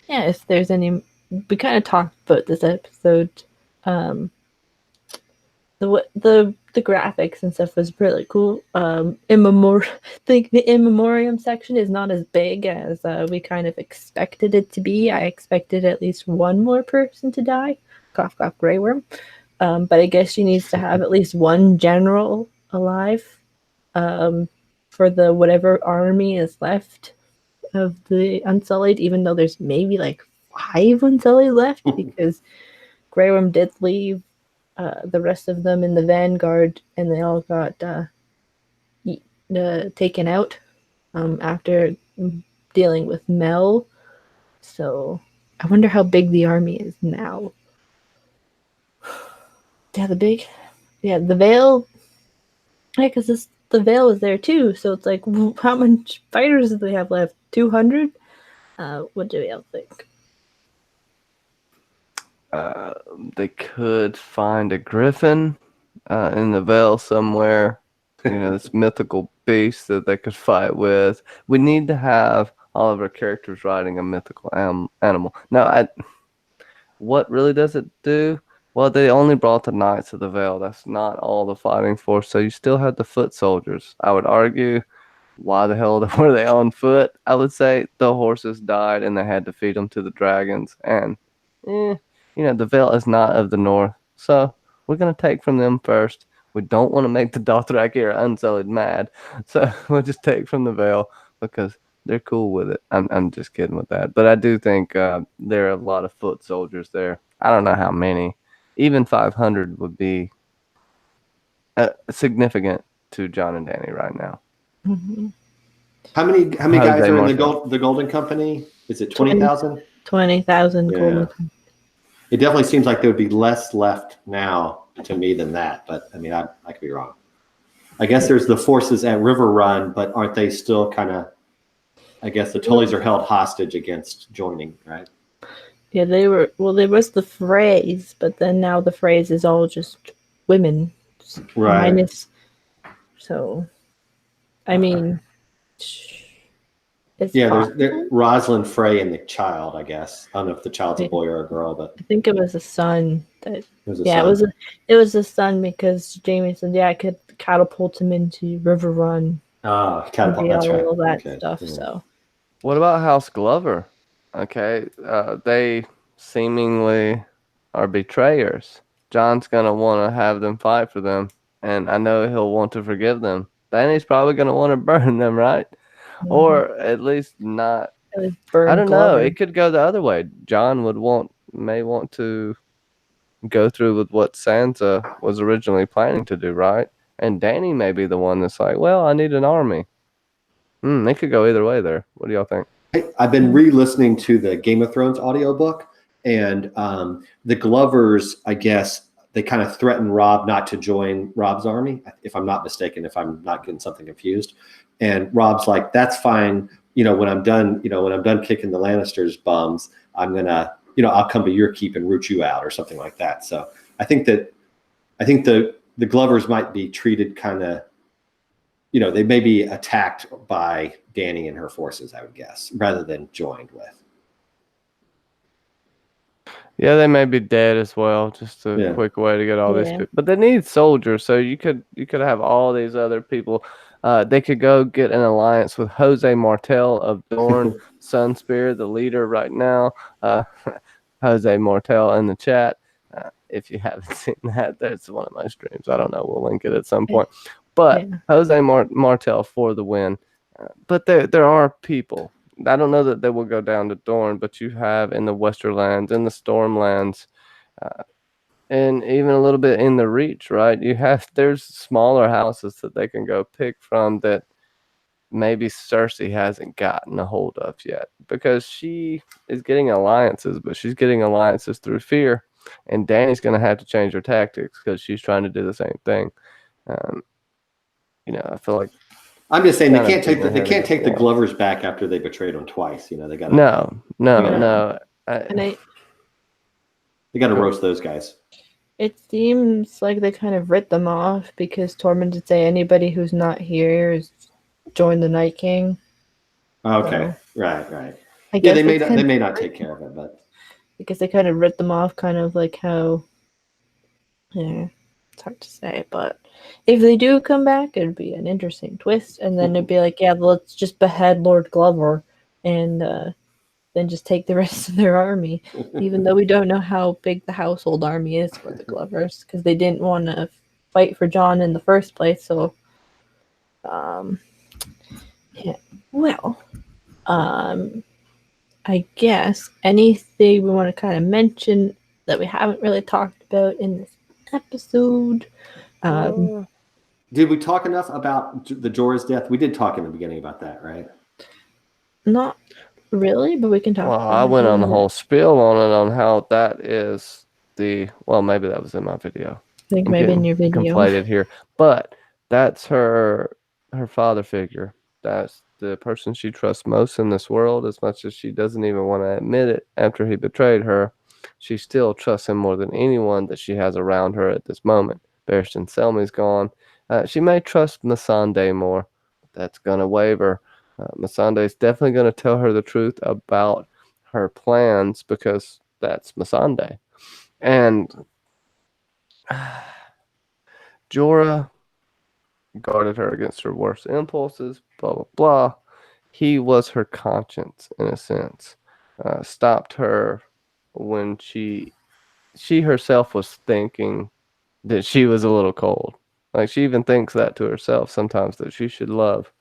yeah, if there's any, we kind of talked about this episode. The graphics and stuff was really cool. The in memoriam section is not as big as we kind of expected it to be. I expected at least one more person to die. Cough, cough, Grey Worm. But I guess she needs to have at least one general alive for the whatever army is left of the Unsullied, even though there's maybe like 5 Unsullied left, because Grey Worm did leave the rest of them in the vanguard, and they all got taken out after dealing with Mel. So I wonder how big the army is now. Yeah, the Vale. Yeah, because the Vale is there too. So it's like, how much fighters do they have left? 200? What do we all think? They could find a griffin in the Vale somewhere. This mythical beast that they could fight with. We need to have all of our characters riding a mythical animal. Now, what really does it do? Well, they only brought the Knights of the Vale. That's not all the fighting force. So you still have the foot soldiers. I would argue, why the hell were they on foot? I would say the horses died and they had to feed them to the dragons. And the Vale is not of the north, so we're going to take from them first. We don't want to make the Dothraki or Unsullied mad, so we'll just take from the Vale because they're cool with it. I'm just kidding with that. But I do think there are a lot of foot soldiers there. I don't know how many. Even 500 would be significant to John and Danny right now. Mm-hmm. How many guys are in the Golden Company? Is it 20,000? 20,000 Golden Company. It definitely seems like there would be less left now to me than that, but I mean, I could be wrong. I guess there's the forces at River Run, but aren't they still kind of, I guess the Tullys are held hostage against joining, right? Yeah, there was the phrase, but then now the phrase is all just women. Right. So, I mean, it's there's Rosalind, Frey, and the child, I guess. I don't know if the child's a boy or a girl, but I think it was a son. It was a son because Jamie said, I could catapult him into River Run. Catapult, that's right. All that stuff. Yeah. So, what about House Glover? Okay, they seemingly are betrayers. John's gonna want to have them fight for them, and I know he'll want to forgive them. Danny's probably gonna want to burn them, right? Mm-hmm. Or at least not. I don't know. It could go the other way. John may want to go through with what Sansa was originally planning to do, right? And Danny may be the one that's like, well, I need an army. It could go either way there. What do y'all think? I've been re-listening to the Game of Thrones audiobook, and the Glovers, I guess, they kind of threaten Robb not to join Robb's army, if I'm not mistaken, if I'm not getting something confused. And Robb's like, that's fine. When I'm done kicking the Lannisters' bums, I'm gonna, I'll come to your keep and root you out or something like that. So I think the Glovers might be treated kind of, they may be attacked by Dany and her forces, I would guess, rather than joined with. Yeah, they may be dead as well. Just a Yeah. quick way to get all these Yeah. people. But they need soldiers, so you could have all these other people. They could go get an alliance with Jose Martel of Dorn, Sunspear, the leader right now. Jose Martel in the chat. If you haven't seen that, that's one of my streams. I don't know. We'll link it at some point. But Yeah. Jose Martel for the win. But there are people. I don't know that they will go down to Dorne, but you have in the Westerlands, in the Stormlands, and even a little bit in the Reach, right? There's smaller houses that they can go pick from that maybe Cersei hasn't gotten a hold of yet, because she is getting alliances, but she's getting alliances through fear, and Dany's going to have to change her tactics because she's trying to do the same thing. Um, I feel like I'm just saying they kinda can't take beating the, her they head can't take against the the wall. Glovers back after they betrayed them twice. They gotta No. No. I, And they gotta roast those guys. it seems like they kind of writ them off because Tormund did say anybody who's not here is join the Night King. Okay, So, right. I Yeah, guess they may it's not, kind they of may not take care of it, but because they kind of writ them off, kind of like how. Yeah, it's hard to say, but if they do come back, it'd be an interesting twist, and then it'd be like, yeah, let's just behead Lord Glover, and then just take the rest of their army, even though we don't know how big the household army is for the Glovers, because they didn't want to fight for John in the first place. So, yeah. Well, I guess anything we want to kind of mention that we haven't really talked about in this episode. did we talk enough about the Jorah's death? We did talk in the beginning about that, right? Not really, but we can talk Well, about I it. went on the whole spiel on it on how that is maybe that was in my video. I think I'm maybe in getting your video. conflated here, but that's her father figure. That's the person she trusts most in this world, as much as she doesn't even want to admit it after he betrayed her. She still trusts him more than anyone that she has around her at this moment. Barristan Selmy's gone. She may trust Missandei more, but that's going to waver. Missandei is definitely going to tell her the truth about her plans because that's Missandei. And Jorah guarded her against her worst impulses, blah, blah, blah. He was her conscience, in a sense. Stopped her when she herself was thinking that she was a little cold. Like, she even thinks that to herself sometimes, that she should love.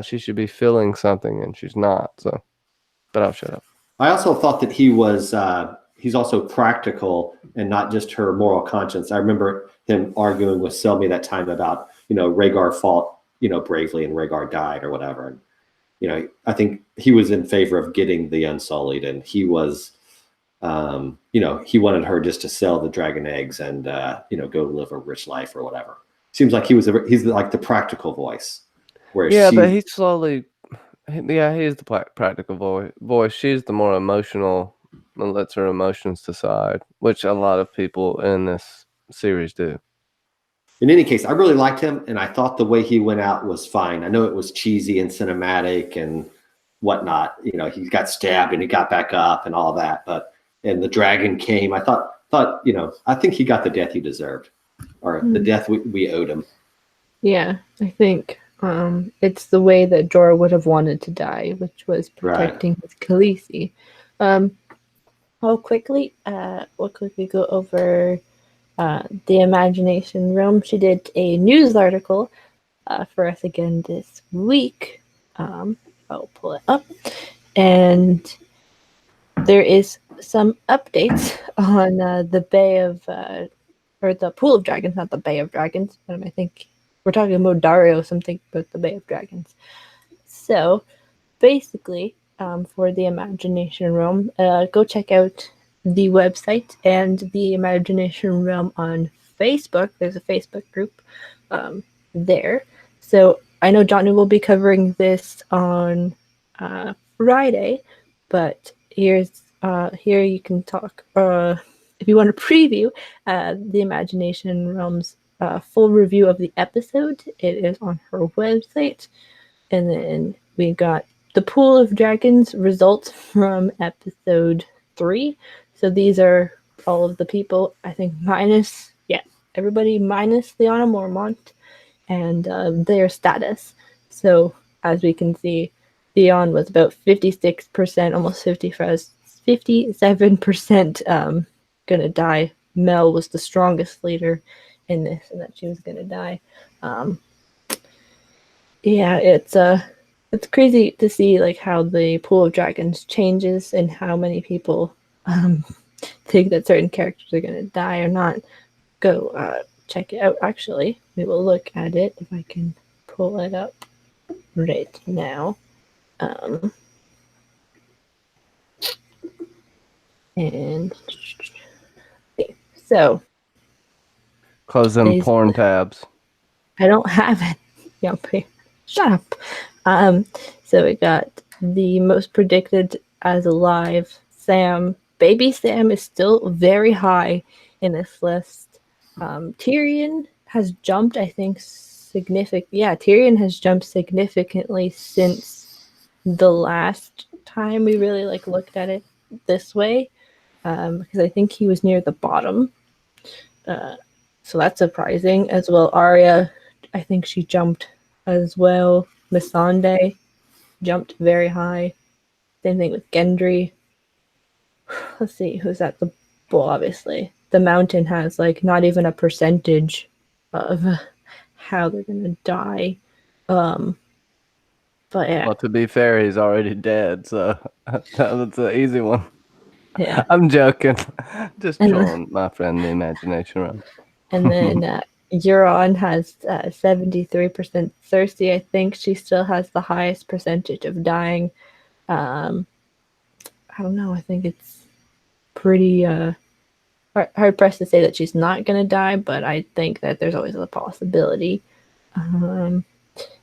She should be feeling something, and she's not. So, but I'll shut up. I also thought that he's also practical and not just her moral conscience. I remember him arguing with Selmy that time about, Rhaegar fought, bravely and Rhaegar died or whatever. And, I think he was in favor of getting the Unsullied, and he was, he wanted her just to sell the dragon eggs and, go live a rich life or whatever. Seems like he's like the practical voice. Whereas but he slowly, he is the practical voice. She's the more emotional and lets her emotions decide, which a lot of people in this series do. In any case, I really liked him, and I thought the way he went out was fine. I know it was cheesy and cinematic and whatnot. He got stabbed and he got back up and all that, and the dragon came. I thought, I think he got the death he deserved, or the death we owed him. Yeah, I think it's the way that Jorah would have wanted to die, which was protecting his Khaleesi. We'll quickly go over the Imagination Realm. She did a news article for us again this week. I'll pull it up, and there is some updates on the Bay of or the Pool of Dragons, not the Bay of Dragons. I think we're talking about Dario, something about the Bay of Dragons. So basically, for the Imagination Realm, go check out the website and the Imagination Realm on Facebook. There's a Facebook group there. So I know Johnny will be covering this on Friday, but here you can talk. If you want to preview the Imagination Realm's full review of the episode, it is on her website. And then we got the Pool of Dragons results from episode 3. So these are all of the people, I think, minus, everybody minus Liana Mormont and their status. So as we can see, Theon was about 56%, almost 57% gonna die. Mel was the strongest leader in this, and that she was gonna die. It's crazy to see like how the pool of dragons changes and how many people think that certain characters are gonna die or not. Go check it out. Actually, we will look at it if I can pull it up right now. And okay, so Close them porn tabs. I don't have it. Shut up. So we got the most predicted as alive. Sam, baby Sam, is still very high in this list. Tyrion has jumped, I think, Tyrion has jumped significantly since the last time we really like looked at it this way, because I think he was near the bottom. So that's surprising as well. Arya, I think she jumped as well. Missandei jumped very high. Same thing with Gendry. Let's see who's at the obviously the Mountain has like not even a percentage of how they're gonna die. But yeah. Well, to be fair, he's already dead, so that's an easy one. Yeah. I'm joking. Just trolling my friend the imagination around. And then Euron has 73%. Cersei, I think she still has the highest percentage of dying. I don't know. I think it's pretty hard pressed to say that she's not going to die, but I think that there's always a possibility.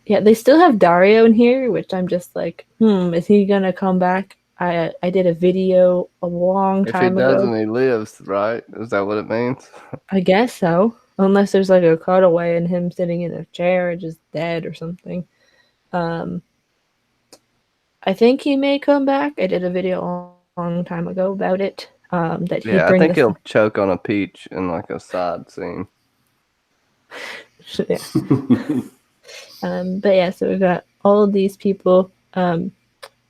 They still have Dario in here, which I'm just like, is he going to come back? I did a video a long time ago. If he doesn't, he lives, right? Is that what it means? I guess so. Unless there's like a cutaway and him sitting in a chair and just dead or something. I think he may come back. I did a video a long time ago about it. That he I think he'll choke on a peach in like a side scene. Yeah. But yeah, so we've got all of these people.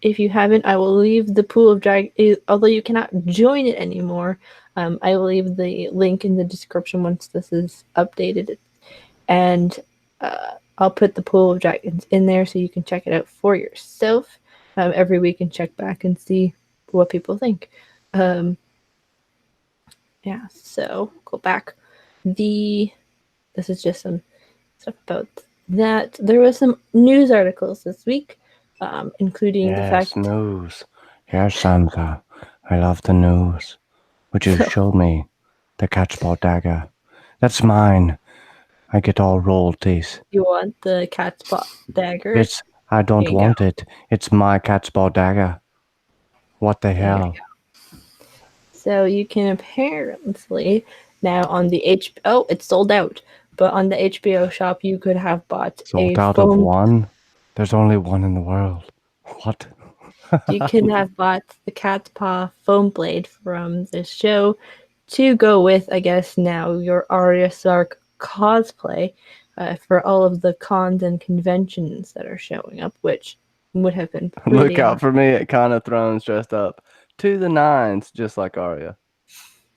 If you haven't, I will leave the pool of drag. Although you cannot join it anymore, I will leave the link in the description once this is updated, and I'll put the pool of dragons in there so you can check it out for yourself every week and check back and see what people think. So go back. This is just some stuff about that. There was some news articles this week. Including the fact... news. Yes, Sansa. I love the news. Would you show me the catchball dagger? That's mine. I get all royalties. You want the catchball dagger? I don't want it. It's my catchball dagger. What the hell? So you can apparently now on the HBO... it's sold out. But on the HBO shop, you could have bought sold out of one? There's only one in the world. What? You can have bought the cat's paw foam blade from this show to go with, I guess, now your Arya Stark cosplay for all of the cons and conventions that are showing up, which would have been pretty Look out for me at Con of Thrones dressed up to the nines, just like Arya.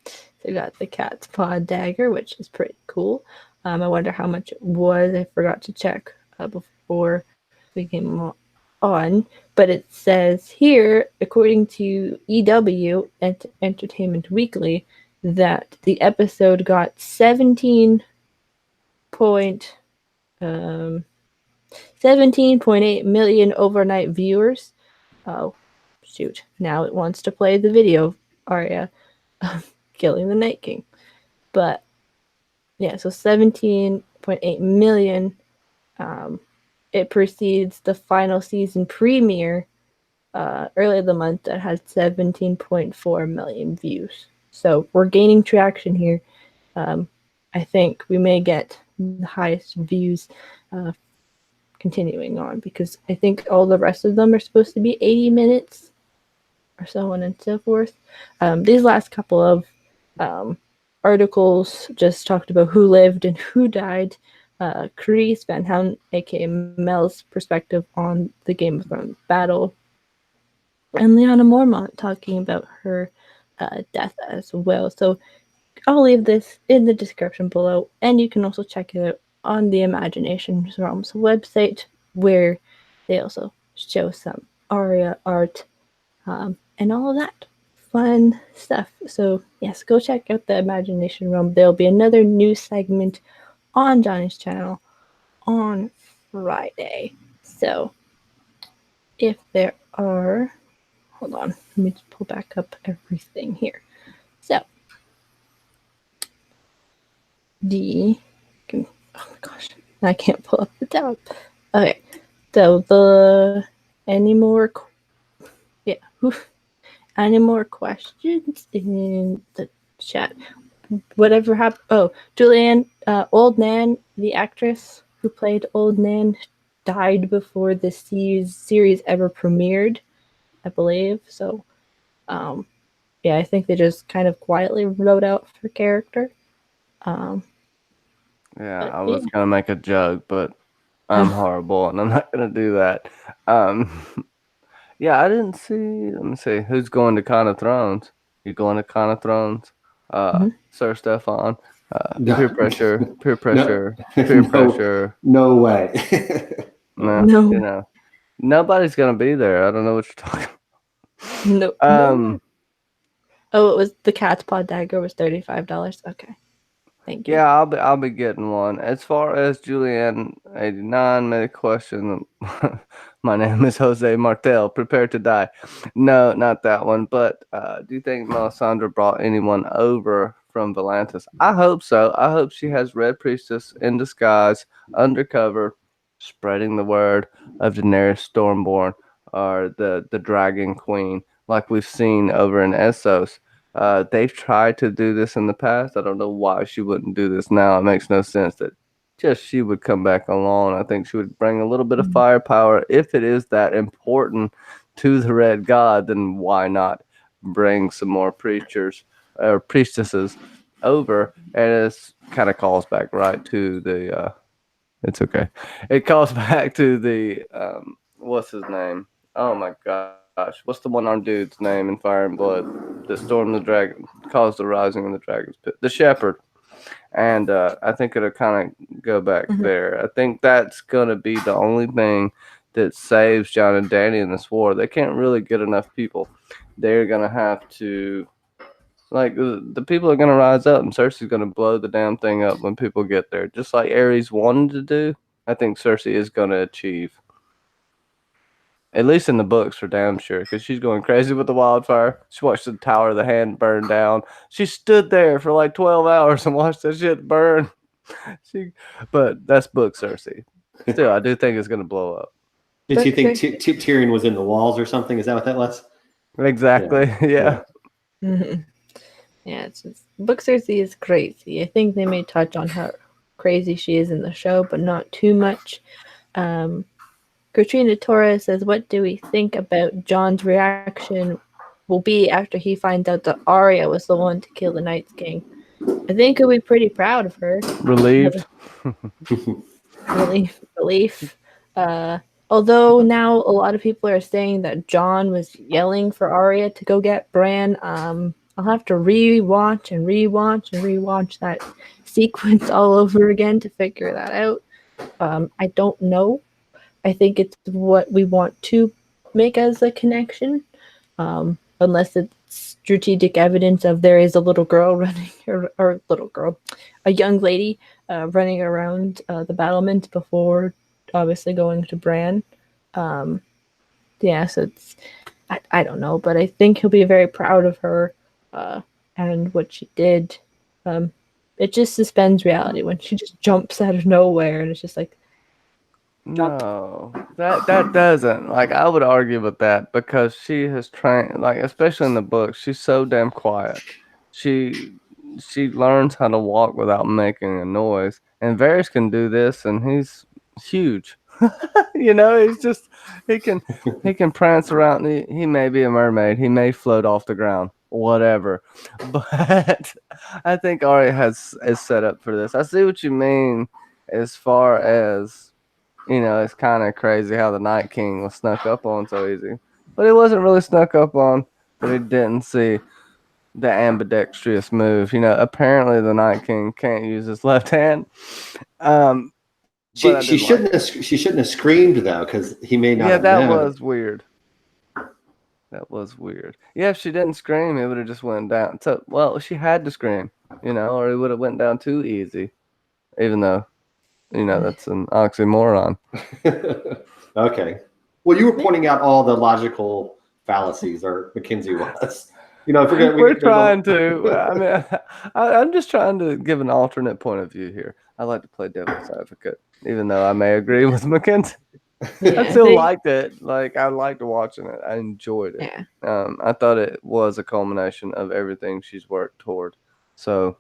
So you got the cat's paw dagger, which is pretty cool. I wonder how much it was. I forgot to check before we came on, but it says here, according to EW Entertainment Weekly, that the episode got 17.8 million overnight viewers. Oh, shoot. Now it wants to play the video of Arya killing the Night King. But, yeah, so 17.8 million. It precedes the final season premiere earlier the month that had 17.4 million views. So we're gaining traction here. I think we may get the highest views continuing on because I think all the rest of them are supposed to be 80 minutes. or so on and so forth. These last couple of um, articles just talked about who lived and who died. Carice Van Houten, aka Mel's perspective on the Game of Thrones battle, and Liana Mormont talking about her death as well. So I'll leave this in the description below, and you can also check it out on the Imagination Realms website, where they also show some Aria art and all of that fun stuff. So yes, go check out the Imagination Realm. There'll be another new segment on Johnny's channel on Friday. So if there are, hold on, let me just pull back up everything here. So oh my gosh, I can't pull up the tab. Okay, so any more, yeah, any more questions in the chat? Whatever happened? Oh, Julianne, Old Nan, the actress who played Old Nan, died before the series ever premiered, I believe. So, yeah, I think they just kind of quietly wrote out her character. Yeah, But I yeah. was gonna make a joke, but I'm horrible and I'm not gonna do that. Um, yeah, I didn't see. Let me see. Who's going to Con of Thrones? You going to Con of Thrones? Sir Stefan. Peer No, pressure. Peer no, pressure. Peer no, pressure. no way. No, No, nobody's gonna be there. I don't know what you're talking. no, no. Um, Oh, it was the cat's paw dagger was $35. Okay, thank you. Yeah, I'll be getting one. As far as Julianne 89 made a question, my name is Jose Martel. Prepare to die. No, not that one. But do you think Melisandre brought anyone over from Volantis? I hope so. I hope she has Red Priestess in disguise, undercover, spreading the word of Daenerys Stormborn or the Dragon Queen, like we've seen over in Essos. They've tried to do this in the past. I don't know why she wouldn't do this now. It makes no sense that just she would come back alone. I think she would bring a little bit of firepower. If it is that important to the Red God, then why not bring some more preachers or priestesses over? And it kind of calls back right to the. It's okay. It calls back to the what's his name? Oh my gosh, what's the one-armed dude's name in Fire and Blood that stormed the dragon, caused the rising of the dragon's pit? The shepherd. And I think it'll kind of go back Mhm. there. I think that's gonna be the only thing that saves John and Danny in this war. They can't really get enough people. They're gonna have to like the people are gonna rise up, and Cersei's gonna blow the damn thing up when people get there, just like Ares wanted to do. I think Cersei is gonna achieve, at least in the books, for damn sure, because she's going crazy with the wildfire. She watched the Tower of the Hand burn down. She stood there for like 12 hours and watched that shit burn. She, but that's book Cersei. Still, I do think it's gonna blow up. Did you But think Tyrion was in the walls or something? Is that what that was? Exactly. Yeah. Mhm. Yeah, it's just Book Cersei is crazy. I think they may touch on how crazy she is in the show, but not too much. Um, Katrina Torres says, "What do we think about John's reaction will be after he finds out that Arya was the one to kill the Night's King?" I think he'll be pretty proud of her. Relieved. Relief. Although now a lot of people are saying that John was yelling for Arya to go get Bran. I'll have to rewatch and rewatch and rewatch that sequence all over again to figure that out. I don't know. I think it's what we want to make as a connection, unless it's strategic evidence of there is a little girl running, or little girl, a young lady running around the battlements before obviously going to Bran. Yeah, so I don't know, but I think he'll be very proud of her and what she did. Um, it just suspends reality when she just jumps out of nowhere, and it's just like, No, that doesn't. Like, I would argue with that because she has trained, like, especially in the book, she's so damn quiet. She she learns how to walk without making a noise. And Varys can do this, and he's huge. He's just he can prance around. He may be a mermaid. He may float off the ground. Whatever. But I think Arya is set up for this. I see what you mean as far as it's kind of crazy how the Night King was snuck up on so easy. But he wasn't really snuck up on, but he didn't see the ambidextrous move. Apparently the Night King can't use his left hand. But she shouldn't have screamed though, because he may not have that known. was weird. That was weird. Yeah, if she didn't scream, it would have just went down. So, well, she had to scream, or it would have went down too easy. Even though, that's an oxymoron. Okay. Well, you were pointing out all the logical fallacies, or Mackenzie was. If we're trying to. I mean, I'm just trying to give an alternate point of view here. I like to play devil's advocate, even though I may agree with Mackenzie. Yeah, I still liked it. Like, I liked watching it. I enjoyed it. Yeah. I thought it was a culmination of everything she's worked toward. So,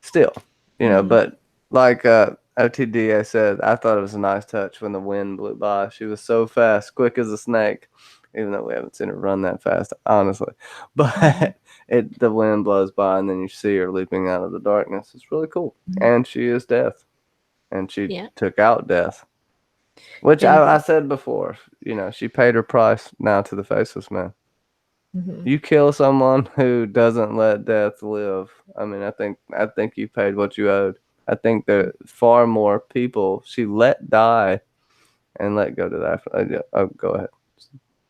still, but like OTDA said, I thought it was a nice touch when the wind blew by. She was so fast, quick as a snake, even though we haven't seen her run that fast, honestly. But the wind blows by, and then you see her leaping out of the darkness. It's really cool. And she is death. And she took out death. Which I said before, she paid her price now to the Faceless Man. Mm-hmm. You kill someone who doesn't let death live. I mean, I think you paid what you owed. I think there are far more people she let die and let go to that. Oh, go ahead.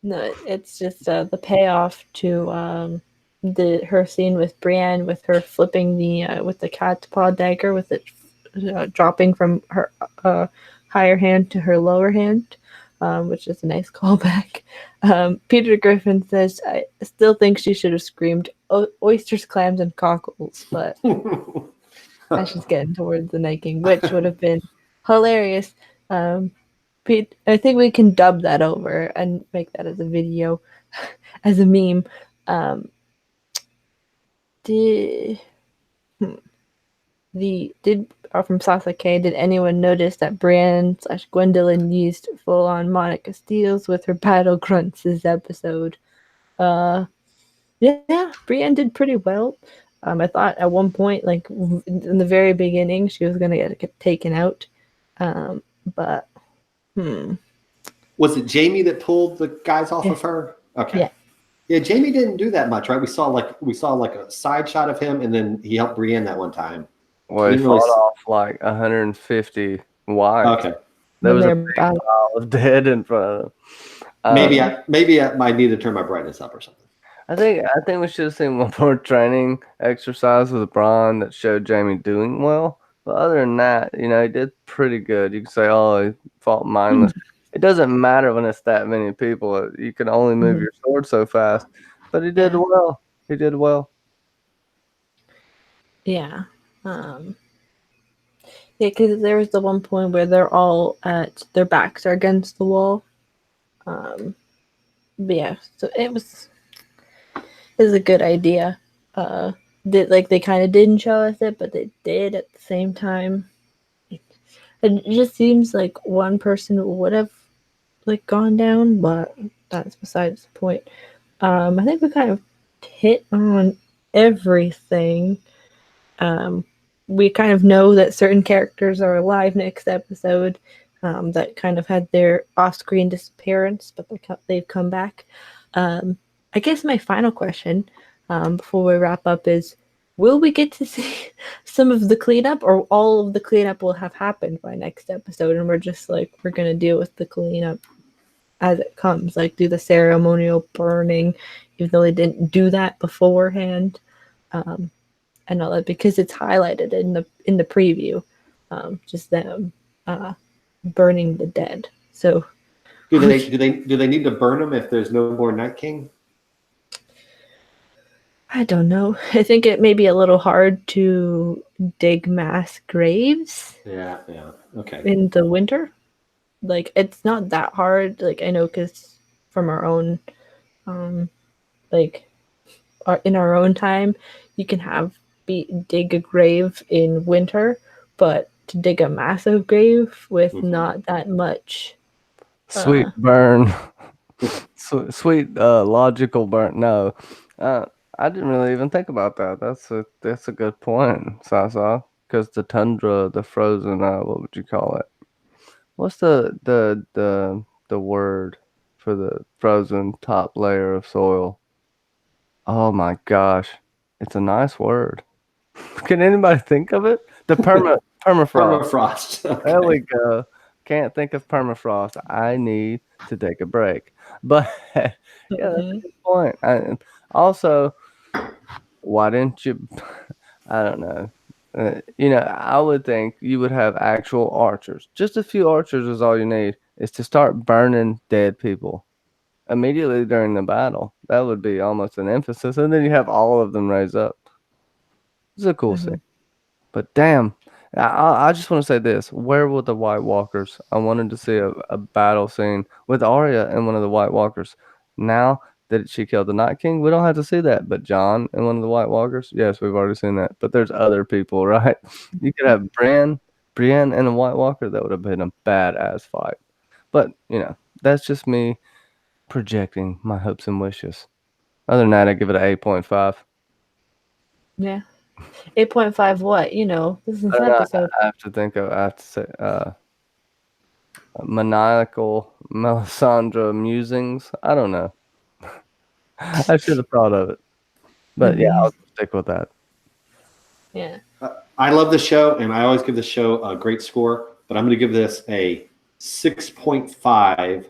No, it's just the payoff to her scene with Brienne, with her flipping with the cat's paw dagger, with it dropping from her higher hand to her lower hand, which is a nice callback. Peter Griffin says, I still think she should have screamed oysters, clams, and cockles, but that's just getting towards the Night King, which would have been hilarious. Pete, I think we can dub that over and make that as a video, as a meme. From Sasuke, did anyone notice that Brienne/Gwendolyn used full-on Monica Steels with her battle grunts this episode? Yeah, Brienne did pretty well. I thought at one point, like in the very beginning, she was gonna get taken out, but was it Jamie that pulled the guys off of her? Okay. Yeah, Jamie didn't do that much, right? We saw like a side shot of him, and then he helped Brienne that one time. Well, he fought off like 150 wives. Okay. There was a big pile of dead in front of them. Maybe I might need to turn my brightness up or something. I think we should have seen one more training exercise with Bronn that showed Jamie doing well. But other than that, he did pretty good. You can say, oh, he fought mindless. It doesn't matter when it's that many people. You can only move your sword so fast. But he did well. He did well. Yeah. Because there was the one point where they're all their backs are against the wall. But yeah, so it was a good idea. They kind of didn't show us it, but they did at the same time. It just seems like one person would have gone down, but that's besides the point. I think we kind of hit on everything. We kind of know that certain characters are alive next episode, that kind of had their off-screen disappearance, but they've come back. I guess my final question before we wrap up is, will we get to see some of the cleanup, or all of the cleanup will have happened by next episode, and we're just we're going to deal with the cleanup as it comes, do the ceremonial burning, even though they didn't do that beforehand, and all that, because it's highlighted in the preview, just them burning the dead. So, do they need to burn them if there's no more Night King? I don't know. I think it may be a little hard to dig mass graves. Yeah, okay. In the winter, it's not that hard. I know, because from our own, in our own time, you can dig a grave in winter, but to dig a massive grave with not that much. Sweet burn. Sweet logical burn. No. I didn't really even think about that. That's a good point, Sasa. Because the tundra, the frozen, what would you call it? What's the word for the frozen top layer of soil? Oh my gosh, it's a nice word. Can anybody think of it? The permafrost. Permafrost. Okay. There we go. Can't think of permafrost. I need to take a break. But yeah, that's a good point. Also, why didn't you? I don't know. I would think you would have actual archers. Just a few archers is all you need. Is to start burning dead people immediately during the battle. That would be almost an emphasis, and then you have all of them raise up. It's a cool scene. But damn, I just want to say this. Where were the White Walkers? I wanted to see a battle scene with Arya and one of the White Walkers. Now that she killed the Night King, we don't have to see that. But Jon and one of the White Walkers, yes, we've already seen that. But there's other people, right? You could have Brienne and a White Walker. That would have been a badass fight. But, that's just me projecting my hopes and wishes. Other than that, I give it an 8.5. Yeah. 8.5 what? This is an episode. I have to say, maniacal Melisandre musings. I don't know. I should have thought of it. But yeah, I'll stick with that. Yeah. I love the show, and I always give the show a great score, but I'm going to give this a 6.5.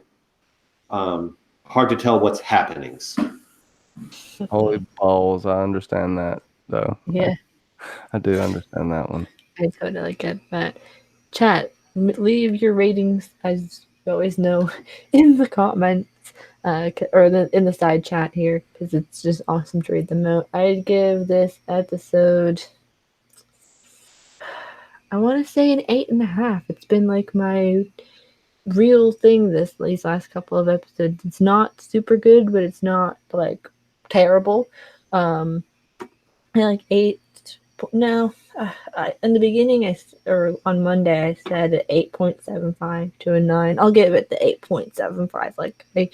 Hard to tell what's happenings. Holy balls. I understand that, though. Yeah. I do understand that one. I totally get that. Chat, leave your ratings, as you always know, in the comments or in the side chat here, because it's just awesome to read them out. I'd give this episode, I want to say, an 8.5. It's been like my real thing these last couple of episodes. It's not super good, but it's not like terrible. I like 8. No, in the beginning, or on Monday, I said 8.75 to a 9. I'll give it the 8.75. Like I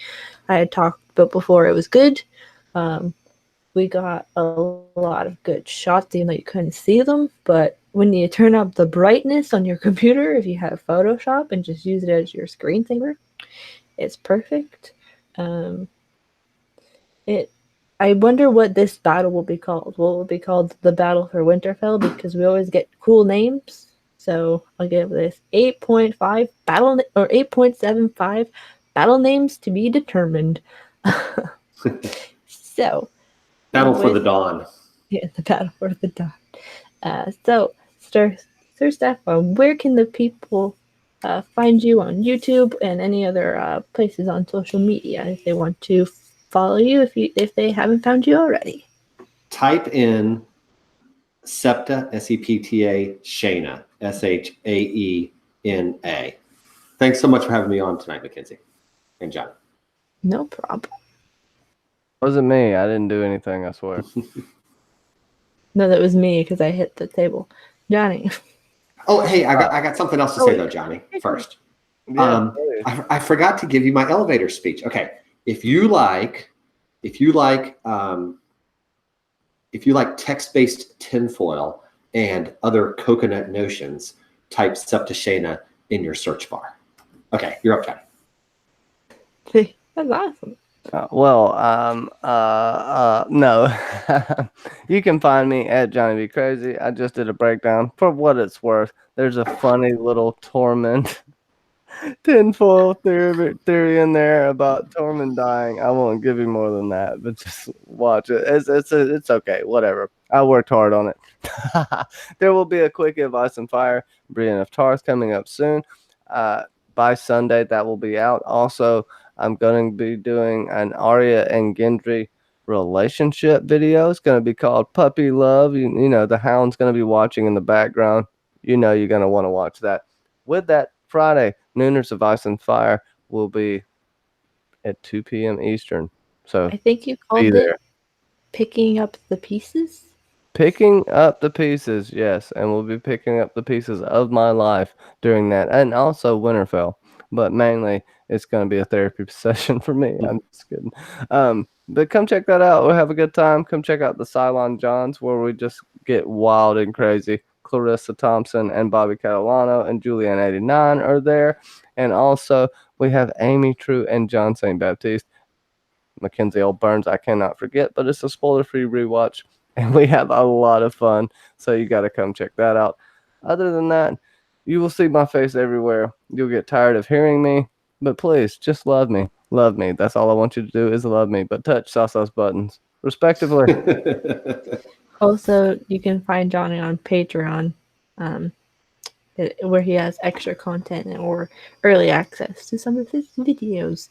had talked about before, it was good. We got a lot of good shots, even though you couldn't see them. But when you turn up the brightness on your computer, if you have Photoshop and just use it as your screensaver, it's perfect. I wonder what this battle will be called. Will it be called the Battle for Winterfell? Because we always get cool names. So I'll give this 8.5 battle or 8.75 battle names to be determined. So Battle for the Dawn. Yeah, the Battle for the Dawn. So Sir Stefan, where can the people find you on YouTube and any other places on social media if they want to follow you if they haven't found you already? Type in SEPTA, SEPTA, Shayna, SHAENA. Thanks so much for having me on tonight, Mackenzie and John. No problem. Wasn't me. I didn't do anything, I swear. No, that was me because I hit the table. Johnny. Oh, hey, I got something else to say though, Johnny. First, Yeah, I forgot to give you my elevator speech. Okay, if you like text-based tinfoil and other coconut notions, type Septushena in your search bar. Okay, you're up, Johnny. That's awesome. No. You can find me at Johnny Be Crazy. I just did a breakdown. For what it's worth, there's a funny little Tormund tinfoil theory in there about Tormund dying. I won't give you more than that, but just watch it. It's okay. Whatever. I worked hard on it. There will be a quick advice and fire. Brienne of Tarth coming up soon. By Sunday, that will be out. Also, I'm going to be doing an Arya and Gendry relationship video. It's going to be called Puppy Love. You know, the Hound's going to be watching in the background. You know, you're going to want to watch that. With that, Friday, Nooners of Ice and Fire will be at 2 p.m. Eastern. So I think you called it Picking Up the Pieces. Picking up the pieces, yes, and we'll be picking up the pieces of my life during that, and also Winterfell. But mainly, it's going to be a therapy session for me. I'm just kidding. But come check that out. We'll have a good time. Come check out the Cylon Johns, where we just get wild and crazy. Clarissa Thompson and Bobby Catalano and Julianne89 are there, and also we have Amy True and John St. Baptiste. Mackenzie L. Burns, I cannot forget, but it's a spoiler-free rewatch, and we have a lot of fun, so you got to come check that out. Other than that, you will see my face everywhere. You'll get tired of hearing me, but please, just love me. Love me. That's all I want you to do is love me, but touch sauce buttons, respectively. Also, you can find Johnny on Patreon, where he has extra content or early access to some of his videos.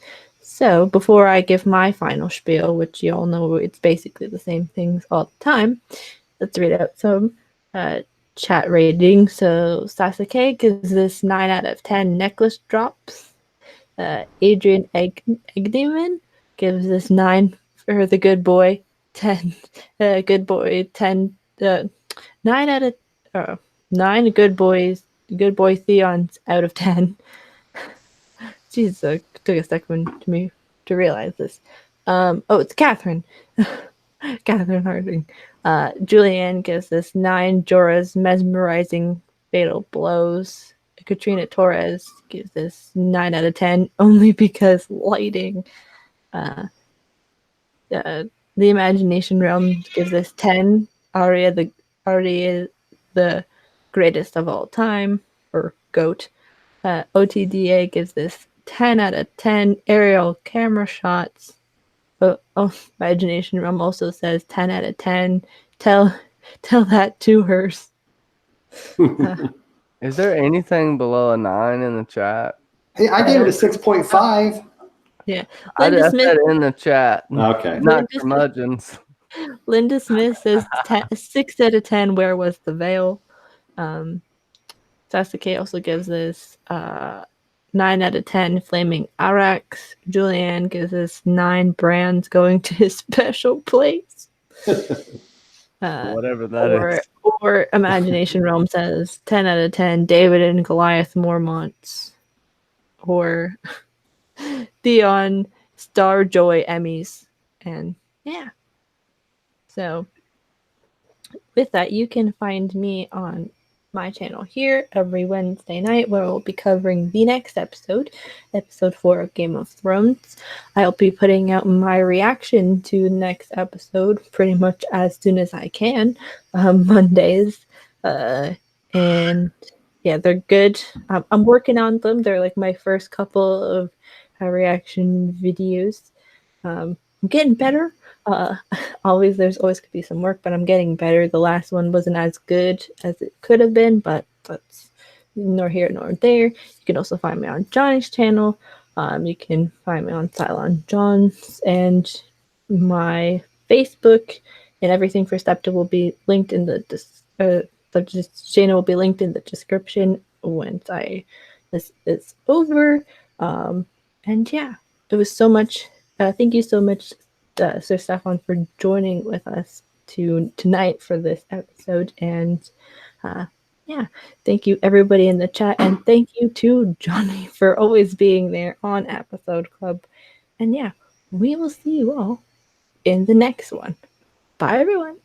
So, before I give my final spiel, which you all know it's basically the same things all the time, let's read out some chat ratings. So, Sasuke gives this 9 out of 10 necklace drops. Adrian Egdeman gives this 9 for the good boy, 10. Good boy, 10. 9 out of 9 good boy Theons out of 10. Jesus, it took a second to me to realize this. It's Catherine. Catherine Harding. Julianne gives this 9 Jorah's mesmerizing fatal blows. Katrina Torres gives this 9 out of 10 only because lighting. The Imagination Realm gives this 10. Arya the greatest of all time, or GOAT. OTDA gives this 10 out of 10 aerial camera shots. Imagination Realm also says 10 out of 10. Tell that to hers. Is there anything below a 9 in the chat? Hey, I gave it a 6.5. Yeah. I Linda Smith said in the chat. Okay. Not curmudgeons. Linda Smith says 6 out of 10. Where was the veil? Sasuke also gives this 9 out of 10 flaming Arax. Julianne gives this 9 brands going to his special place. Whatever that is. Or Imagination Realm says 10 out of 10 David and Goliath Mormonts. Or Theon Starjoy Emmys. And yeah. So with that, you can find me on my channel here every Wednesday night, where we'll be covering the next episode 4 of Game of Thrones. I'll be putting out my reaction to the next episode pretty much as soon as I can, Mondays. And yeah, they're good. I'm working on them. They're like my first couple of reaction videos. I'm getting better. There's always could be some work, but I'm getting better. The last one wasn't as good as it could have been, but that's nor here nor there. You can also find me on Johnny's channel. You can find me on Cylon Johns, and my Facebook and everything for Stepta will be linked in the channel will be linked in the description once this is over. And yeah, it was so much. Thank you so much, Sir Stefan, for joining with us tonight for this episode. And yeah, thank you everybody in the chat, and thank you to Johnny for always being there on Episode Club. And yeah, we will see you all in the next one. Bye, everyone.